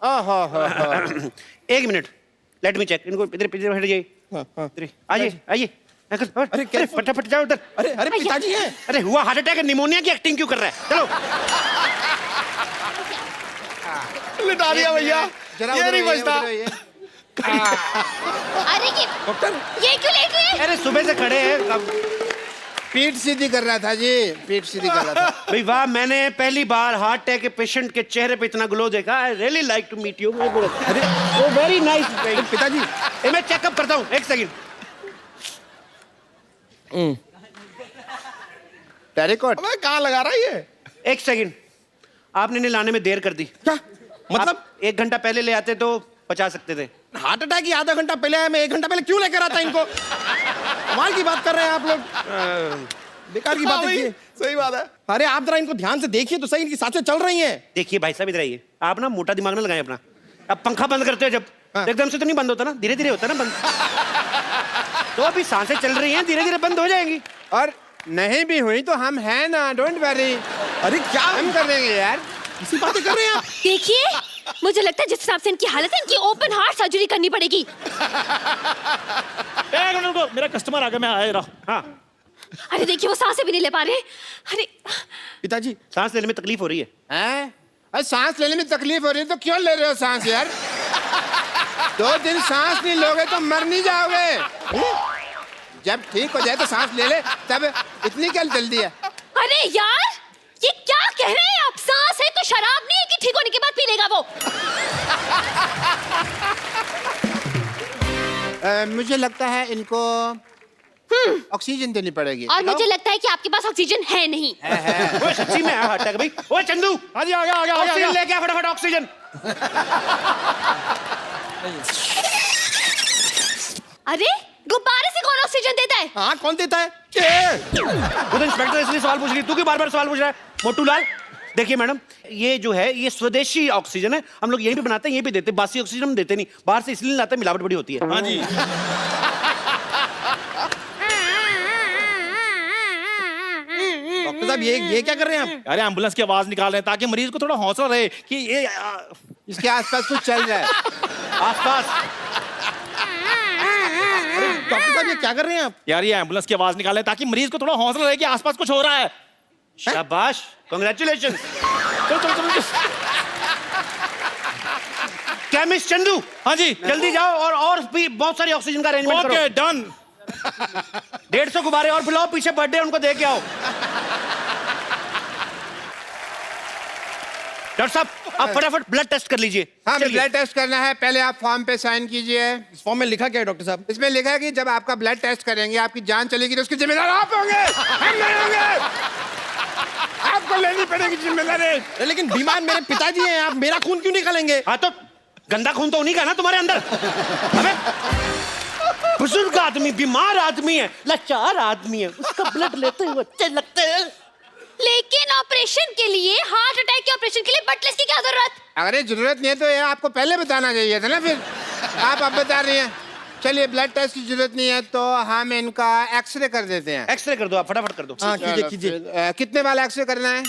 1 मिनट, लेट मी चेक। इनको इधर बैठ जाइए, आइए। अरे फटाफट जाओ उधर। अरे पिताजी हैं। अरे हुआ हार्ट अटैक, निमोनिया की एक्टिंग क्यों कर रहा है? चलो लिटा दिया भैया, ये नहीं बचता। अरे ये डॉक्टर, ये क्यों लेट हुए? अरे सुबह से खड़े हैं, पीठ सीधी कर रहा था जी, पीठ सीधी कर रहा था। भाई वाह, मैंने पहली बार हार्ट अटैक के पेशेंट के चेहरे पे इतना ग्लो देखा। I really like to meet you. अरे वो वेरी नाइस पिताजी। मैं चेकअप करता हूँ, 1 सेकंड। टेरिकॉट कहाँ लगा रहा है ये? 1 सेकंड, आपने इन्हें लाने में देर कर दी। क्या मतलब? 1 घंटा पहले ले आते तो बचा सकते थे। हार्ट अटैक ही आधा घंटा पहले आया, मैं 1 घंटा पहले क्यों लेकर आता इनको? कमाल की बात कर रहे हैं आप लोग, बेकार की बातें की। सही बात है। अरे आप जरा इनको ध्यान से देखिए तो सही, इनकी सांसें चल रही हैं। देखिए भाई साहब, इधर आइए। आप ना मोटा दिमाग ना लगाएं अपना। अब पंखा बंद करते हो जब, एकदम से तो नहीं बंद होता ना, धीरे धीरे होता ना बंद। तो अभी सांसें चल रही हैं, धीरे धीरे बंद हो जाएंगी। और नहीं भी हुई तो हम हैं ना, डोंट वरी। अरे क्या हम कर देंगे यार, इसी बातें कर रहे हैं आप? देखिए, मुझे लगता है जिस हिसाब से इनकी हालत है, इनकी ओपन हार्ट सर्जरी करनी पड़ेगी। मेरा कस्टमर आ गया, मैं आ रहा हूँ। हाँ अरे देखिए, वो सांसें भी नहीं ले पा रहे। अरे पिताजी, सांस लेने में तकलीफ हो रही है। हैं? अरे सांस लेने में तकलीफ हो रही है तो क्यों ले रहे हो सांस यार? 2 दिन सांस नहीं लोगे तो मर नहीं जाओगे। जब ठीक हो जाए तो सांस ले ले, तब इतनी क्या जल्दी है? अरे यार, ये क्या कह रहे हैं आप? सांस है तो शराब नहीं है कि ठीक होने के बाद पी लेगा वो? मुझे लगता है इनको ऑक्सीजन देनी पड़ेगी। और मुझे लगता है कि आपके पास ऑक्सीजन है नहीं। वो सच्ची में हार्ट अटैक भाई। ओए चंदू, हाँ जी, आ गया ऑक्सीजन लेके आ फटाफट, ऑक्सीजन। अरे गुब्बारे से ऑक्सीजन देता है? हाँ, कौन देता है? वो तो इंस्पेक्टर इसलिए सवाल पूछ रही, तू क्यों बार-बार सवाल पूछ रहा है? मोटू लाल, देखिए मैडम, ये जो है ये स्वदेशी ऑक्सीजन है, हम लोग यहीं पे बनाते हैं, यहीं पे देते हैं, बासी ऑक्सीजन हम देते नहीं, बाहर से इसलिए लाते हैं, मिलावट बड़ी होती है। हाँ जी। डॉक्टर साहब ये क्या कर रहे हैं आप? अरे एम्बुलेंस की आवाज निकाल रहे हैं ताकि मरीज को थोड़ा हौसला रहे कि ये इसके आसपास कुछ चल रहा है। आसपास डॉक्टर साहब ये क्या कर रहे हैं आप? यार ये एम्बुलेंस की आवाज निकाल रहे हैं ताकि मरीज को थोड़ा हौसला रहे कि आसपास कुछ हो रहा है। शाबाश, कांग्रेचुलेशन। चलो चलो चलो। केमिस्ट चंदू, हाँ जी, जल्दी जाओ और भी बहुत सारी ऑक्सीजन का अरेंजमेंट करो। Okay done. 150 गुब्बारे और बुलाओ, पीछे बर्थडे उनको दे के आओ। डॉक्टर साहब, आप फटाफट ब्लड टेस्ट कर लीजिए। हाँ, चलिए। ब्लड टेस्ट करना है। पहले आप फॉर्म पे साइन कीजिए। इस फॉर्म में लिखा क्या है डॉक्टर साहब? इसमें लिखा है कि जब आपका ब्लड टेस्ट करेंगे, आपकी जान चलेगी तो उसकी जिम्मेदार आप होंगे, हम नहीं होंगे। आपको लेनी पड़ेगी जिम्मेदारी। लेकिन बीमार मेरे पिताजी हैं, आप मेरा खून क्यों निकालेंगे? हाँ तो गंदा खून तो उन्हीं का ना तुम्हारे अंदर। अबे बुजुर्ग आदमी, बीमार आदमी है, लाचार आदमी है, उसका ब्लड लेते हुए अच्छे लगते हैं। लेकिन ऑपरेशन के लिए, हार्ट अटैक के ऑपरेशन के लिए ब्लड टेस्ट की क्या जरूरत? अगर ये जरूरत नहीं है तो ये आपको पहले बताना चाहिए था ना। फिर आप अब बता रही हैं। चलिए, ब्लड टेस्ट की जरूरत नहीं है तो हम इनका एक्सरे कर देते हैं। एक्सरे कर दो, आप फटाफट कर दो। हाँ, कीजिए कीजिए। कितने वाला एक्सरे करना है?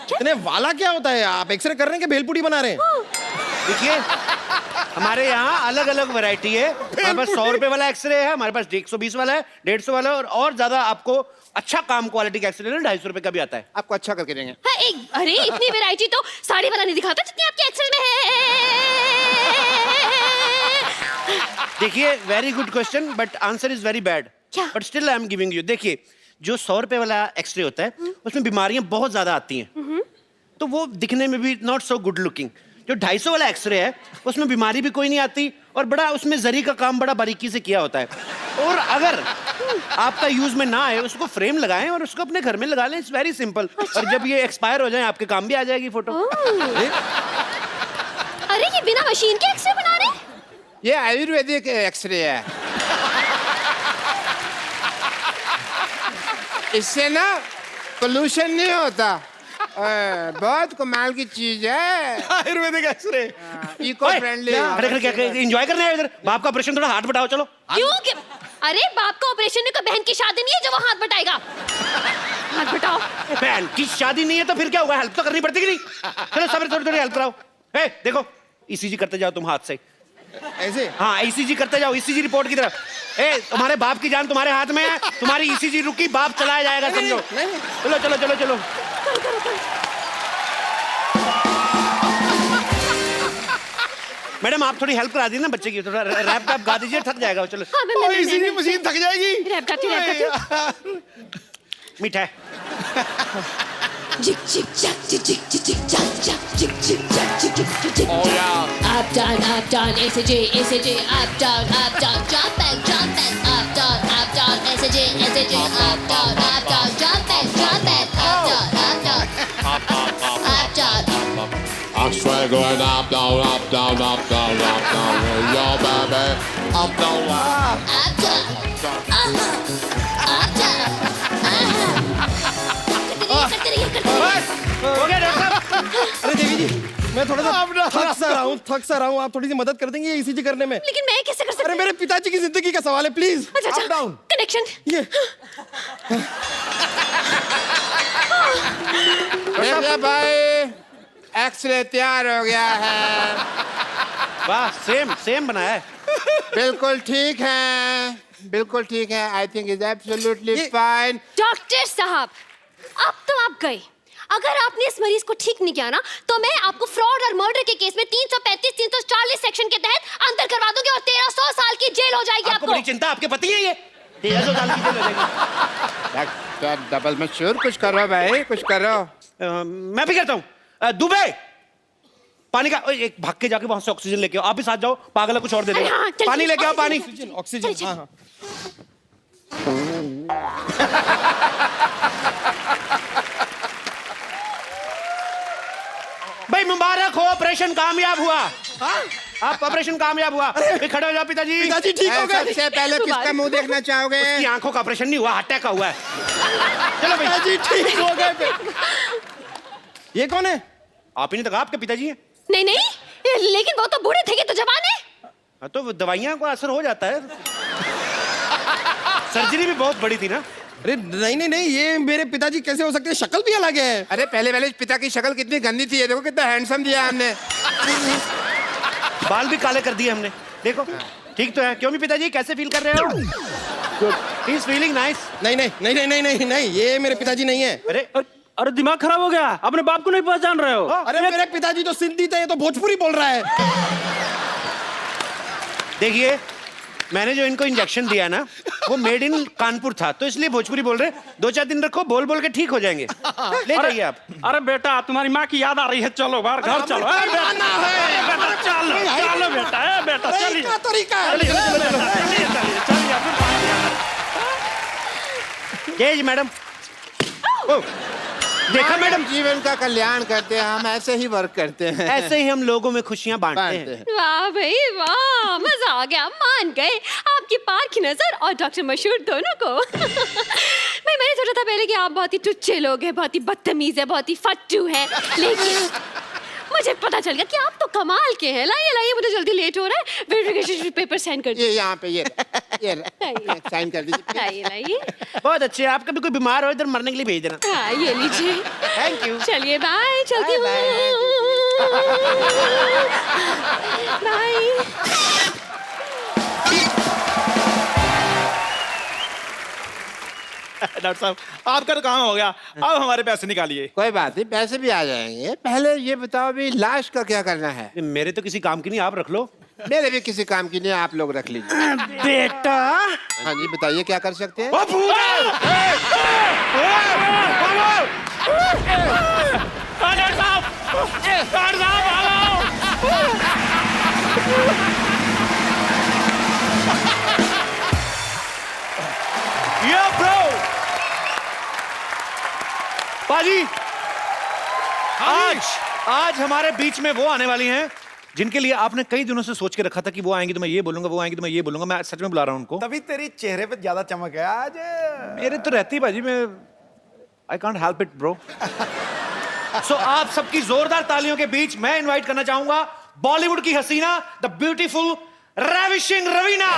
कितने वाला क्या होता है? आप एक्सरे कर रहे हैं कि भेलपुरी बना रहे हैं? देखिए, हमारे यहाँ अलग अलग वैरायटी है। हमारे पास 100 रुपए वाला एक्सरे है, हमारे पास 120 वाला है, 150 वाला है, और ज्यादा आपको अच्छा काम क्वालिटी का एक्सरे 250 रुपए का भी आता है। आपको अच्छा करके देंगे। हाँ, अरे इतनी वैरायटी तो साड़ी वाला नहीं दिखाता जितनी आपके एक्सरे में है। देखिए, very good question, but answer is very bad. क्या? But still I am giving you. देखिए, जो 100 रुपए वाला एक्सरे होता है उसमें बीमारियां बहुत ज्यादा आती हैं, तो वो दिखने में भी नॉट सो गुड लुकिंग। जो 250 वाला एक्सरे है उसमें बीमारी भी कोई नहीं आती, और बड़ा उसमें जरी का काम बड़ा बारीकी से किया होता है। और अगर आपका यूज में ना आए, उसको फ्रेम लगाएं और उसको अपने घर में लगा लें। It's very simple. और जब ये एक्सपायर हो जाए, आपके काम भी आ जाएगी फोटो। अरे ये बिना मशीन के एक्सरे बना रहे हैं? ये आयुर्वेदिक एक्सरे है। इससे ना पोल्यूशन नहीं होता। बहुत कमाल की चीज है ayurvedic x-ray. Eco friendly. Enjoy करने आए इधर। बाप का ऑपरेशन, थोड़ा हाथ बटाओ, चलो। क्यों? अरे बाप का ऑपरेशन में कोई बहन की शादी नहीं है जो वो हाथ बटाएगा। हाथ बटाओ। बहन की शादी नहीं है तो फिर क्या होगा? हेल्प तो करनी पड़ती कि नहीं? चलो सब थोड़ी थोड़ी हेल्प कराओ। ए, देखो, ईसीजी करते जाओ तुम हाथ से। ऐसे? हाँ, ईसीजी करते जाओ, ईसीजी रिपोर्ट की तरफ। ए, तुम्हारे बाप की जान तुम्हारे हाथ में है, तुम्हारी ईसीजी रुकी, बाप चलाया जाएगा, समझो। चलो चलो चलो चलो। मैडम, आप थोड़ी हेल्प करा दी ना बच्चे की, थोड़ा रैप वैप गा दीजिए, थक जाएगा। चलो। हाँ, मैं ईसीजी मशीन थक जाएगी। रैप गाती हूँ। मीठा है। Jig jig jack jig jig jig jig jack jack jig jig jack jig jig jig jig. Oh yeah. Up down, ACJ, up down, jump back, up down, ACJ, up down, jump back, up down. I'm straight going up down, up down, up down, up down. Yo, baby, up down, Up down, up down. हो गया doctor साहब? अरे देवी जी, मैं थोड़ा सा थक सा रहा हूँ। आप थोड़ी सी मदद कर देंगे ईसीजी करने में? लेकिन मैं कैसे कर सकती? अरे मेरे पिताजी की जिंदगी का सवाल है, प्लीज। अच्छा, डाउन कनेक्शन। ये भाई, एक्सरे तैयार हो गया है। वाह, सेम बनाया है। बिल्कुल ठीक है, बिल्कुल ठीक है। I think is absolutely fine. Doctor साहब, अब तो आप गए। अगर आपने इस मरीज को ठीक नहीं किया ना, तो मैं आपको फ्रॉड और मर्डर के केस में 335, 340 सेक्शन के तहत अंदर करवा दूंगी और 1300 साल की जेल हो जाएगी आपको। बड़ी चिंता, आपके पति है ये? 1300 साल की जेल हो जाएगी। डबल में श्योर, कुछ करो भाई, कुछ करो। मैं भी करता हूँ। दुबे, पानी का एक भाग के जाके वहां से ऑक्सीजन लेके आओ। आप भी साथ जाओ, पागल है, कुछ और दे देगा। हाँ, पानी लेके आओ, पानी। ऑक्सीजन। हाँ हाँ। भाई मुबारक हो, ऑपरेशन कामयाब हुआ। आप ऑपरेशन कामयाब हुआ। खड़े हो जाओ पिताजी। पिताजी ठीक हो गए। सबसे पहले किसका मुंह देखना चाहोगे? उसकी आंखों का ऑपरेशन नहीं हुआ, हार्ट अटैक का हुआ है। चलो पिताजी ठीक हो गए। ये कौन है? आप ही ने तो कहा आपके पिताजी हैं। नहीं नहीं, लेकिन वो तो बूढ़े थे कि तो जवान है। हाँ, तो दवाइयां को असर हो जाता है। सर्जरी भी बहुत बड़ी थी ना। अरे नहीं नहीं नहीं, ये मेरे पिताजी कैसे हो सकते हैं? शक्ल भी अलग है। अरे पहले पिता की शक्ल कितनी गंदी थी, ये देखो कितना हैंडसम दिया हमने। बाल भी काले कर दिए हमने, देखो। ठीक तो है। क्यों भी पिताजी, कैसे फील कर रहे हो? Good, he is feeling nice. नहीं नहीं नहीं नहीं नहीं नहीं नहीं, ये मेरे पिताजी नहीं है। अरे दिमाग खराब हो गया, अपने बाप को नहीं पहचान रहे हो? अरे मेरे पिताजी तो सिंधी थे, ये तो भोजपुरी बोल रहा है। देखिए, मैंने जो इनको इंजेक्शन दिया ना, वो मेड इन कानपुर था, तो इसलिए भोजपुरी बोल रहे। 2-4 दिन रखो, बोल बोल के ठीक हो जाएंगे। ले जाइए आप। अरे बेटा, तुम्हारी माँ की याद आ रही है, चलो बाहर घर चलो। चलो बेटा, बेटा चलिए। जी मैडम। देखा मैडम, जीवन का कल्याण करते हैं हम, ऐसे ही वर्क करते हैं। ऐसे ही हम लोगों में खुशियां बांटते हैं। वाह भाई वाह, मजा आ गया, मान गए आपकी पारखी नजर और डॉक्टर मशहूर दोनों को। भाई मैंने सोचा था पहले कि आप बहुत ही टुच्चे लोग हैं, बहुत ही बदतमीज है, बहुत ही फट्टू है, लेकिन मुझे पता चल गया कि आप तो कमाल के हैं। लाइए लाइए, मुझे जल्दी लेट हो रहा है, वेरिफिकेशन पेपर साइन कर दीजिए। ये यहाँ पे ये साइन कर दीजिए। लाइए लाइए। बहुत अच्छे। आप कभी कोई बीमार हो इधर मरने के लिए भेज देना। हाँ ये लीजिए। Thank you. चलिए बाय, चलती हूँ। बाय। डॉक्टर साहब, आपका तो काम हो गया, अब हमारे पैसे निकालिए। कोई बात नहीं, पैसे भी आ जाएंगे। पहले ये बताओ अभी लाश का क्या करना है? मेरे तो किसी काम की नहीं, आप रख लो। मेरे भी किसी काम की नहीं, आप लोग रख लीजिए। बेटा। हाँ जी, बताइए क्या कर सकते हैं? पाजी, आज हमारे बीच में वो आने वाली हैं जिनके लिए आपने कई दिनों से सोच के रखा था कि वो आएंगी तो मैं ये बोलूंगा, वो आएंगी तो मैं ये बोलूंगा। मैं सच में बुला रहा हूं उनको। तभी तेरी चेहरे पे ज्यादा चमक है आज। मेरे तो रहती बाजी में, I can't help it bro. सो आप सबकी जोरदार तालियों के बीच मैं इनवाइट करना चाहूंगा बॉलीवुड की हसीना, the beautiful ravishing Raveena.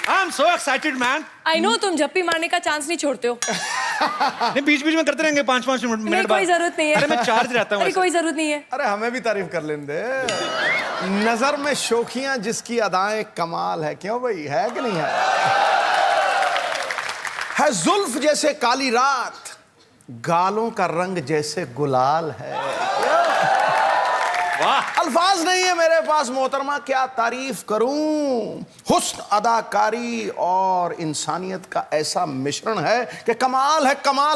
I am so excited man. I know तुम झप्पी मारने का चांस नहीं छोड़ते हो। नहीं, बीच बीच में करते रहेंगे 5-5 मिनट बाद। कोई जरूरत नहीं है। अरे मैं चार्ज रहता हूँ। अरे कोई जरूरत नहीं है। अरे हमें भी तारीफ कर लेने दे। नजर में शोखियां जिसकी अदाएं कमाल है, क्यों भाई, है कि नहीं है जुल्फ जैसे काली रात, गालों का रंग जैसे गुलाल है। वाह, अल्फाज नहीं है मेरे पास मोहतरमा, क्या तारीफ करूं। हुस्न, अदाकारी और इंसानियत का ऐसा मिश्रण है कि कमाल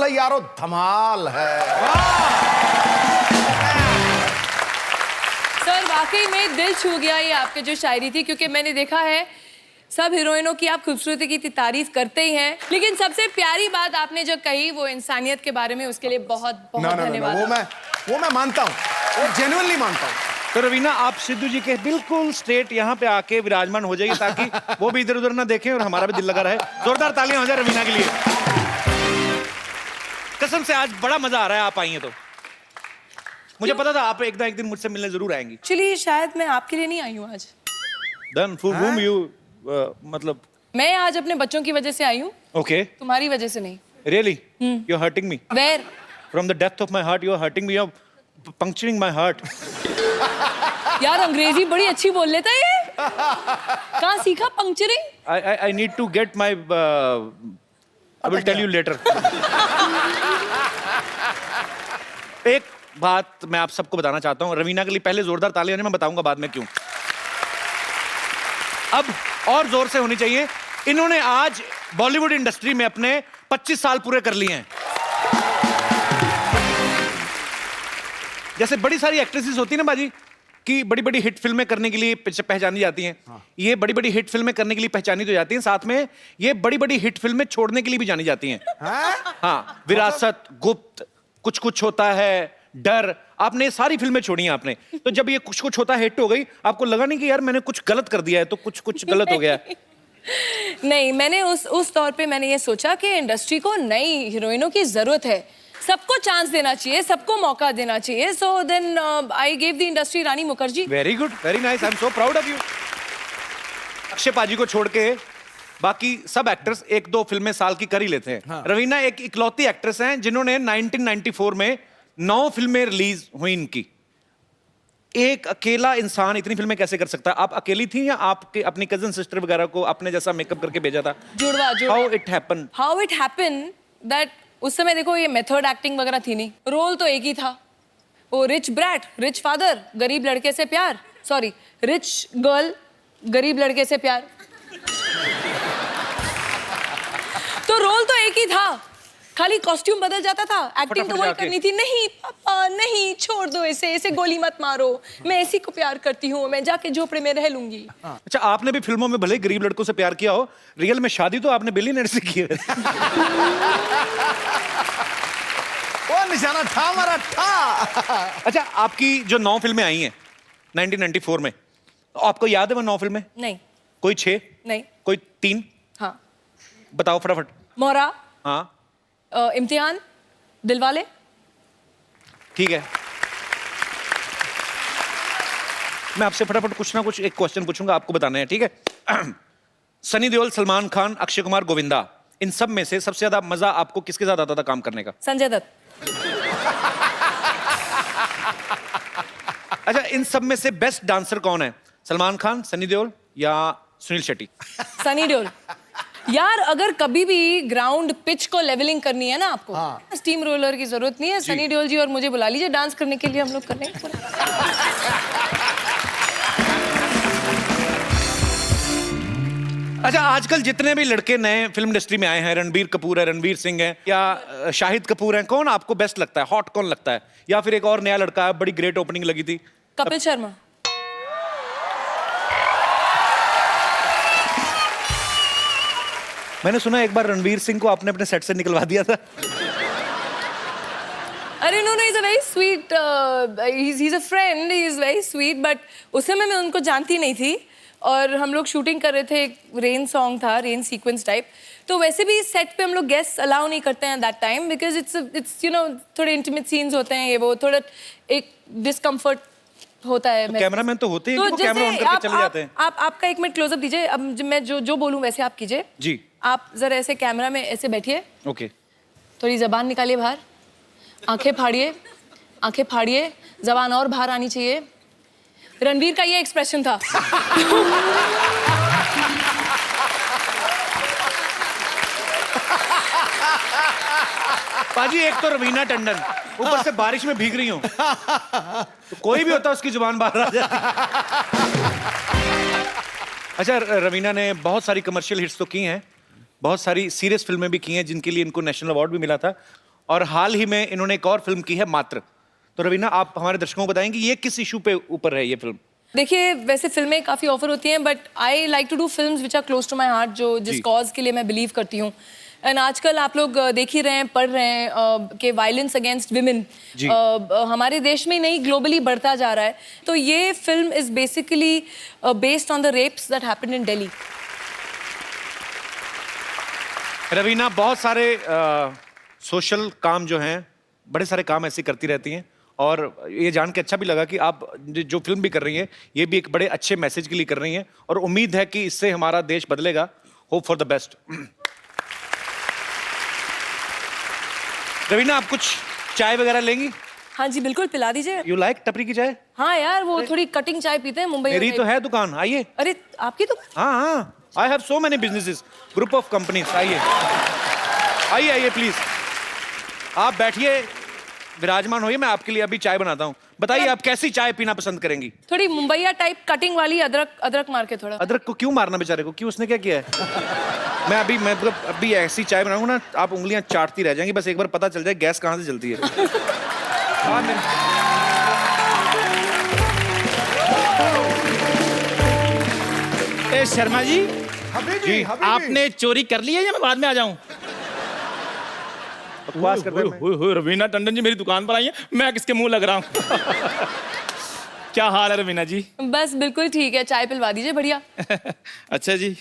है यारो, धमाल है। सर वाकई में दिल छू गया ये आपके जो शायरी थी, क्योंकि मैंने देखा है सब हीरोइनों की आप खूबसूरती की तारीफ करते ही हैं, लेकिन सबसे प्यारी बात आपने जो कही वो इंसानियत के बारे में, उसके लिए बहुत बहुत धन्यवाद। वो मैं मानता हूँ, वो जेन्युइनली मानता हूँ। तो रवीना, आप सिद्धू जी के बिल्कुल स्ट्रेट यहाँ पे आके विराजमान हो जाइए ताकि वो भी इधर उधर ना देखें और हमारा भी दिल लगा रहे। जोरदार तालियां हो जाए रवीना के लिए। कसम से आज बड़ा मजा आ रहा है, आप आई हैं तो। मुझे पता था आप एक दिन मुझसे मिलने जरूर आएंगी। चलिए, शायद मैं आपके लिए नहीं आई हूँ आज। Then for whom you मतलब? मैं आज अपने बच्चों की वजह से आई हूँ। Okay. तुम्हारी वजह से नहीं। Really? You're hurting me. Where? From the depth of my heart, you're hurting me. You're puncturing my heart. यार अंग्रेजी बड़ी अच्छी बोल लेता है ये। कहाँ सीखा पंक्चरिंग? I need to get my. I will tell you later. एक बात मैं आप सबको बताना चाहता हूँ। रवीना के लिए पहले जोरदार तालियां, मैं बताऊंगा बाद में क्यों। अब और जोर से होनी चाहिए। इन्होंने आज बॉलीवुड इंडस्ट्री में अपने 25 साल पूरे कर लिए हैं। जैसे बड़ी सारी एक्ट्रेसेस होती है ना बाजी, कि बड़ी बड़ी हिट फिल्में करने के लिए पहचानी जाती हैं। ये बड़ी बड़ी हिट फिल्में करने के लिए पहचानी तो जाती हैं, साथ में ये बड़ी बड़ी हिट फिल्में छोड़ने के लिए भी जानी जाती हैं। हाँ, विरासत, गुप्त, कुछ कुछ होता है, डर, आपने ये सारी फिल्में छोड़ी हैं आपने, तो जब ये कुछ कुछ होता हिट हो गई, आपको लगा नहीं कि यार मैंने कुछ गलत कर दिया है, तो कुछ गलत हो गया? नहीं, मैंने उस तौर पे मैंने ये सोचा कि इंडस्ट्री को नई हीरोइनों की जरूरत है, सबको चांस देना चाहिए, सबको मौका देना चाहिए. So then I gave the industry Rani Mukherjee. Very good, very nice, I am so proud of you. Akshay paaji को छोड़ के बाकी सब एक्टर्स 1-2 फिल्में साल की कर ही लेते हैं. हाँ. रवीना एक इकलौती एक्ट्रेस हैं जिन्होंने 1994 में 9 फिल्में रिलीज हुई इनकी. एक अकेला इंसान इतनी फिल्में कैसे कर सकता है? आप अकेली थी या आपके अपनी कजन सिस्टर वगैरह को अपने जैसा मेकअप करके भेजा था? जुड़वा. हाउ इट हैपन दैट उस समय देखो ये मेथड एक्टिंग वगैरह थी नहीं, रोल तो एक ही था. वो रिच ब्रैट, रिच फादर, गरीब लड़के से प्यार, सॉरी रिच गर्ल गरीब लड़के से प्यार. तो रोल तो एक ही था, खाली कॉस्ट्यूम बदल जाता था, एक्टिंग तो वही करनी थी. नहीं पापा नहीं, छोड़ दो ऐसे गोली मत मारो, मैं ऐसी को प्यार करती हूँ, मैं जाके झोपड़े में रह लूंगी. अच्छा, आपने भी फिल्मों में भले गरीब लड़कों से प्यार किया हो, रियल में शादी तो आपने बिलियनर से की है. वो निशाना था हमारा था. अच्छा, आपकी जो 9 फिल्में आई हैं 1994 में, तो आपको याद है वो 9 फिल्में? नहीं. कोई 6? नहीं. कोई 3? हाँ. बताओ फटाफट. मोरा. हाँ. इम्तिहान, दिलवाले. ठीक है, मैं आपसे फटाफट कुछ ना कुछ एक क्वेश्चन पूछूंगा, आपको बताना है, ठीक है? सनी देओल, सलमान खान, अक्षय कुमार, गोविंदा, इन सब में से सबसे ज्यादा मजा आपको किसके साथ आता था काम करने का? संजय दत्त. अच्छा, इन सब में से बेस्ट डांसर कौन है? सलमान खान, सनी देओल या सुनील शेट्टी? सनी देओल. यार अगर कभी भी ग्राउंड पिच को लेवलिंग करनी है ना आपको, स्टीम रोलर की जरूरत नहीं है. सनी देओल जी और मुझे बुला लीजिए डांस करने के लिए, हम लोग कर लेंगे. अच्छा, आजकल जितने भी लड़के नए फिल्म इंडस्ट्री में आए हैं, रणबीर कपूर है, रणवीर सिंह है या शाहिद कपूर है, कौन आपको बेस्ट लगता है? हॉट कौन लगता है? या फिर एक और नया लड़का है, बड़ी ग्रेट ओपनिंग लगी थी, कपिल शर्मा. मैंने सुना एक बार रणवीर सिंह को आपने अपने सेट से निकलवा दिया था. अरे no, he is a very sweet, he is a friend, he is very sweet, but उस समय मैं उनको जानती नहीं थी और हम लोग शूटिंग कर रहे थे, एक रेन सॉन्ग था, रेन सीक्वेंस टाइप. तो वैसे भी सेट पे हम लोग गेस्ट अलाउ नहीं करते हैं that time, because it's you know थोड़े इंटीमेट सीन्स होते हैं, ये वो थोड़ा एक डिस्कम्फर्ट होता है. कैमरामैन तो होते हैं, तो वो कैमरा ऑन करके चले जाते हैं. आपका 1 मिनट क्लोजअप दीजिए. अब मैं जो बोलूं वैसे आप कीजिए. जी. आप जरा ऐसे कैमरा में ऐसे बैठिए. ओके. थोड़ी जबान निकालिए बाहर, आंखें फाड़िए, जबान और बाहर आनी चाहिए. रणवीर का ये एक्सप्रेशन था. पाजी, एक तो रवीना टंडन, ऊपर से बारिश में भीग रही हूँ, तो कोई भी होता उसकी जुबान बाहर आ जाती. अच्छा, रवीना ने बहुत सारी कमर्शियल हिट्स तो की हैं, बहुत सारी सीरियस फिल्में भी की हैं जिनके लिए इनको नेशनल अवार्ड भी मिला था, और हाल ही में इन्होंने एक और फिल्म की है, मात्र. तो रवीना, आप हमारे दर्शकों को बताएंगे ये किस इशू पे ऊपर है ये फिल्म? देखिए, वैसे फिल्में काफ़ी ऑफर होती हैं, but I like to do films which are close to my heart, जो जिस कॉज के लिए मैं बिलीव करती हूँ. एंड आजकल आप लोग देख ही रहे हैं, पढ़ रहे हैं कि वायलेंस अगेंस्ट विमेन हमारे देश में नहीं, ग्लोबली बढ़ता जा रहा है. तो ये film is basically based on the rapes that happened in Delhi. Raveena बहुत सारे सोशल काम जो हैं, बड़े सारे काम ऐसे करती रहती हैं, और ये जान के अच्छा भी लगा कि आप जो फिल्म भी कर रही हैं ये भी एक बड़े अच्छे मैसेज के लिए कर रही हैं, और उम्मीद है कि इससे हमारा देश बदलेगा. Hope for the best. Raveena, आप कुछ चाय वगैरह लेंगी? हाँ जी बिल्कुल, पिला दीजिए. यू लाइक टपरी की चाय? हाँ यार, वो थोड़ी कटिंग चाय पीते हैं मुंबई में. मेरी तो है दुकान, आइए. अरे आपकी दुकान? हाँ, I have so many businesses, group of companies. आइए प्लीज, आप बैठिए, विराजमान होइए, मैं आपके लिए अभी चाय बनाता हूँ. बताइए आप कैसी चाय पीना पसंद करेंगी? थोड़ी मुंबईया टाइप कटिंग वाली, अदरक मार के थोड़ा. अदरक को क्यों मारना बेचारे को, क्यों, उसने क्या किया है? मैं अभी ऐसी चाय बनाऊंगा ना, आप उंगलियां चाटती रह जाएंगी, बस एक बार पता चल जाए गैस कहाँ से जलती है. शर्मा जी, जी, आपने चोरी कर ली है या मैं बाद में आ जाऊं? बकवास करते हैं। रवीना टंडन जी मेरी दुकान पर आई है, मैं किसके मुंह लग रहा हूँ? क्या हाल है रवीना जी? बस बिल्कुल ठीक है, चाय पिलवा दीजिए बढ़िया। अच्छा जी।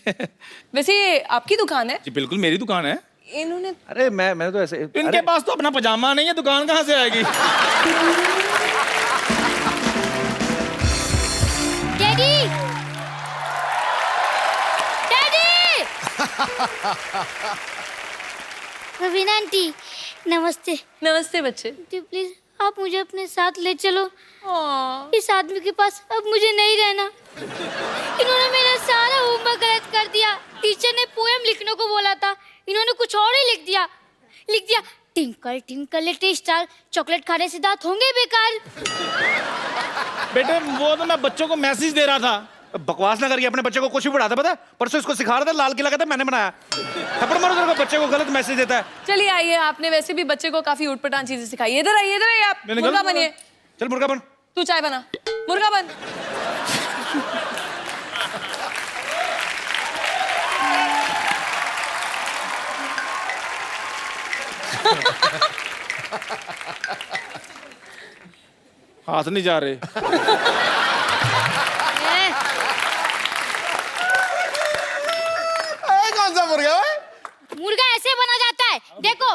वैसे ये आपकी दुकान है? जी बिल्कुल मेरी दुकान है। इन्होंने अरे मैं तो ऐसे इनके पास तो अपना पजामा नहीं है, दुकान कहाँ से आएगी? डैडी डैडी रवीना आंटी नमस्ते। नमस्ते बच्चे। आंटी प्लीज आप मुझे अपने साथ ले चलो। इस आदमी के पास अब मुझे नहीं रहना। इन्होंने मेरा सारा होमवर्क गलत कर दिया। टीचर ने पोएम लिखने को बोला था, इन्होंने कुछ और ही लिख दिया। Tinkle tinkle little star, chocolate खाने से दांत होंगे बेकार। बेटे वो तो मैं बच्चों को मैसेज दे रहा था। बकवास ना करिए, अपने बच्चे को कुछ भी पढ़ाता पता है? परसों इसको सिखा रहा था, लाल किला कहता मैंने बनाया। थप्पड़ मारो तेरे को, बच्चे को गलत मैसेज देता है। चलिए आइए, आपने वैसे भी बच्चे को काफी उटपटांग चीजें सिखाई। इधर आइए आप। मुर्गा बनिए। चल मुर्गा बन। तू चाय बना। मुर्गा बन। हाथ नहीं जा रहे। कौन सा मुर्गा है? मुर्गा ऐसे बना जाता है, देखो।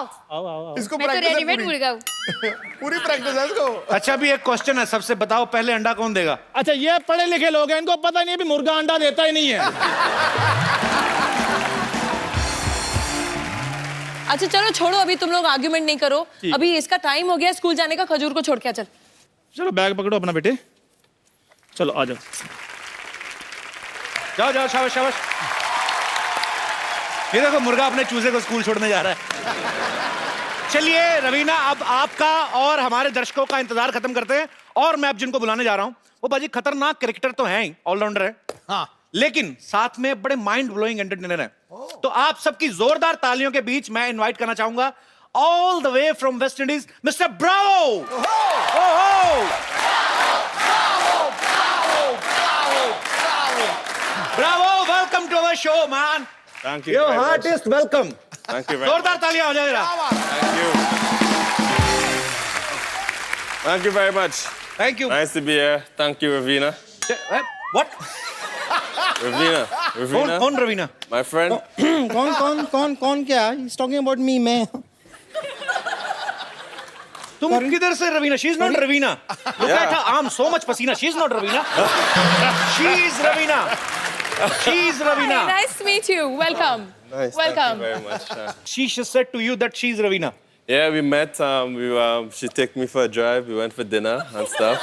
इसको मैं तो practice है रेडीमेड पूरी। मुर्गा हूँ। पूरी प्रैक्टिस है इसको। अच्छा अभी एक क्वेश्चन है, सबसे बताओ पहले अंडा कौन देगा? अच्छा ये पढ़े लिखे लोग हैं, इनको पता नहीं है भी मुर्गा अंडा देता ही नहीं है। अच्छा चलो छोड़ो, अभी तुम लोग आर्ग्यूमेंट नहीं करो। अभी इसका टाइम हो गया स्कूल जाने का। खजूर को छोड़ के चल। चलो बैग पकड़ो अपना बेटे, चलो आ जाओ। जाओ जाओ, शाबाश शाबाश। ये देखो मुर्गा अपने चूजे को स्कूल छोड़ने जा रहा है। चलिए रवीना, अब आपका और हमारे दर्शकों का इंतजार खत्म करते हैं, और मैं अब जिनको बुलाने जा रहा हूं वो बाजी खतरनाक क्रिकेटर तो हैं ही, ऑलराउंडर है, हाँ, लेकिन साथ में बड़े माइंड ब्लोइंग एंटरटेनर हैं। तो आप सबकी जोरदार तालियों के बीच मैं इनवाइट करना चाहूंगा all the way from West Indies Mister Bravo. Bravo, welcome to our show man. Thank you. Your very much. heartiest welcome. Thank you very जोरदार much. तालियां हो जाएगा। Thank you. Thank you very much. Thank you. Nice to be here. Thank you, Ravina. What? Ravina. कौन Raveena? My friend. कौन क्या? He's talking about me, मैं। तुम किधर से Raveena? She's not Ravina. Look at her arm, so much pasina. She's not Ravina. She's Ravina. She's Ravina. Hi, nice to meet you. Welcome. Nice. Welcome. Thank you very much. She just said to you that she's Ravina. Yeah, we met. She took me for a drive. We went for dinner and stuff.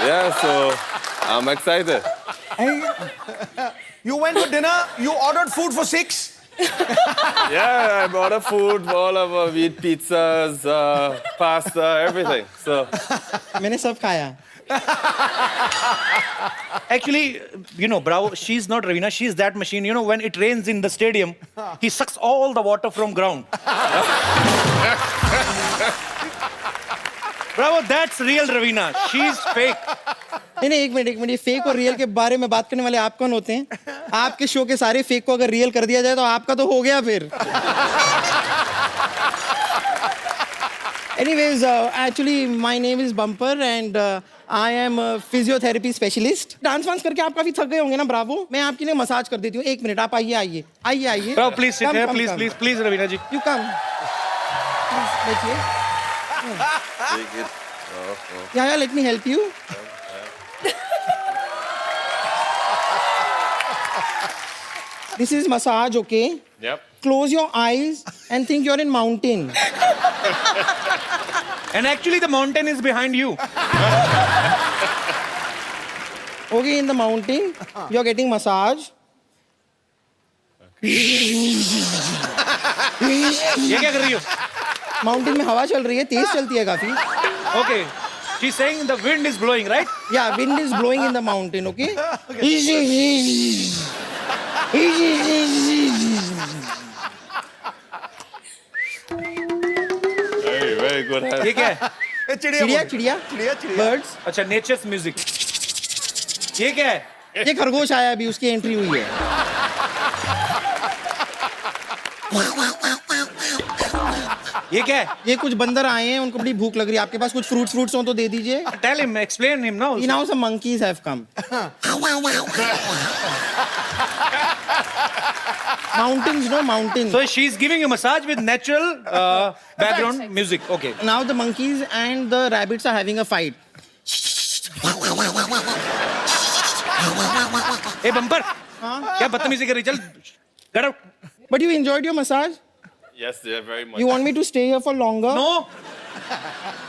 Yeah, so I'm excited. You went for dinner. You ordered food for 6. Yeah, I ordered food. All of us, we eat pizzas, pasta, everything. So मैंने सब खाया। Actually, you know, Bravo, she's not Ravina. She's that machine. You know, when it rains in the stadium, he sucks all the water from ground. Bravo, that's real Ravina. She's fake. नहीं एक minute, ये fake और real के बारे में बात करने वाले आप कौन होते हैं? आपके शो के सारे फेक को अगर रियल कर दिया जाए तो आपका तो हो गया फिर। Anyways, actually my name is Bumper and I am a physiotherapy specialist. Dance वांस करके आप काफी थक गए होंगे ना ब्रावो? मैं आपके लिए मसाज कर देती हूँ। एक मिनट, आप आइए। Bravo, please sit here. Please, Ravina ji. You come. बैठिए। take it. Yeah, let me help you. This is massage, okay? Yep. Close your eyes and think you're in mountain. And actually, the mountain is behind you. Okay, in the mountain, you're getting massage. ये क्या कर रही हो? Mountain में हवा चल रही है, तेज चलती है काफी. Okay. She's saying the wind is blowing, right? Yeah, wind is blowing in the mountain, okay? Very good. ये क्या है? चिड़िया. Birds. अच्छा, nature's music. ये क्या है? ये खरगोश आया अभी, उसकी एंट्री हुई है. ये क्या है? ये कुछ बंदर आए हैं, उनको बड़ी भूख लग रही है, आपके पास कुछ फ्रूट्स हो तो दे दीजिए. Tell him, explain him now. Now some monkeys have come. Mountains, no mountains. So she's giving you massage with natural background music. Okay. Now the monkeys and the rabbits are having a fight. Hey bumper. क्या बदतमीजी कर रही? चल. Get out. But you enjoyed your massage? Yes, yeah, very much. You want me to stay here for longer? No.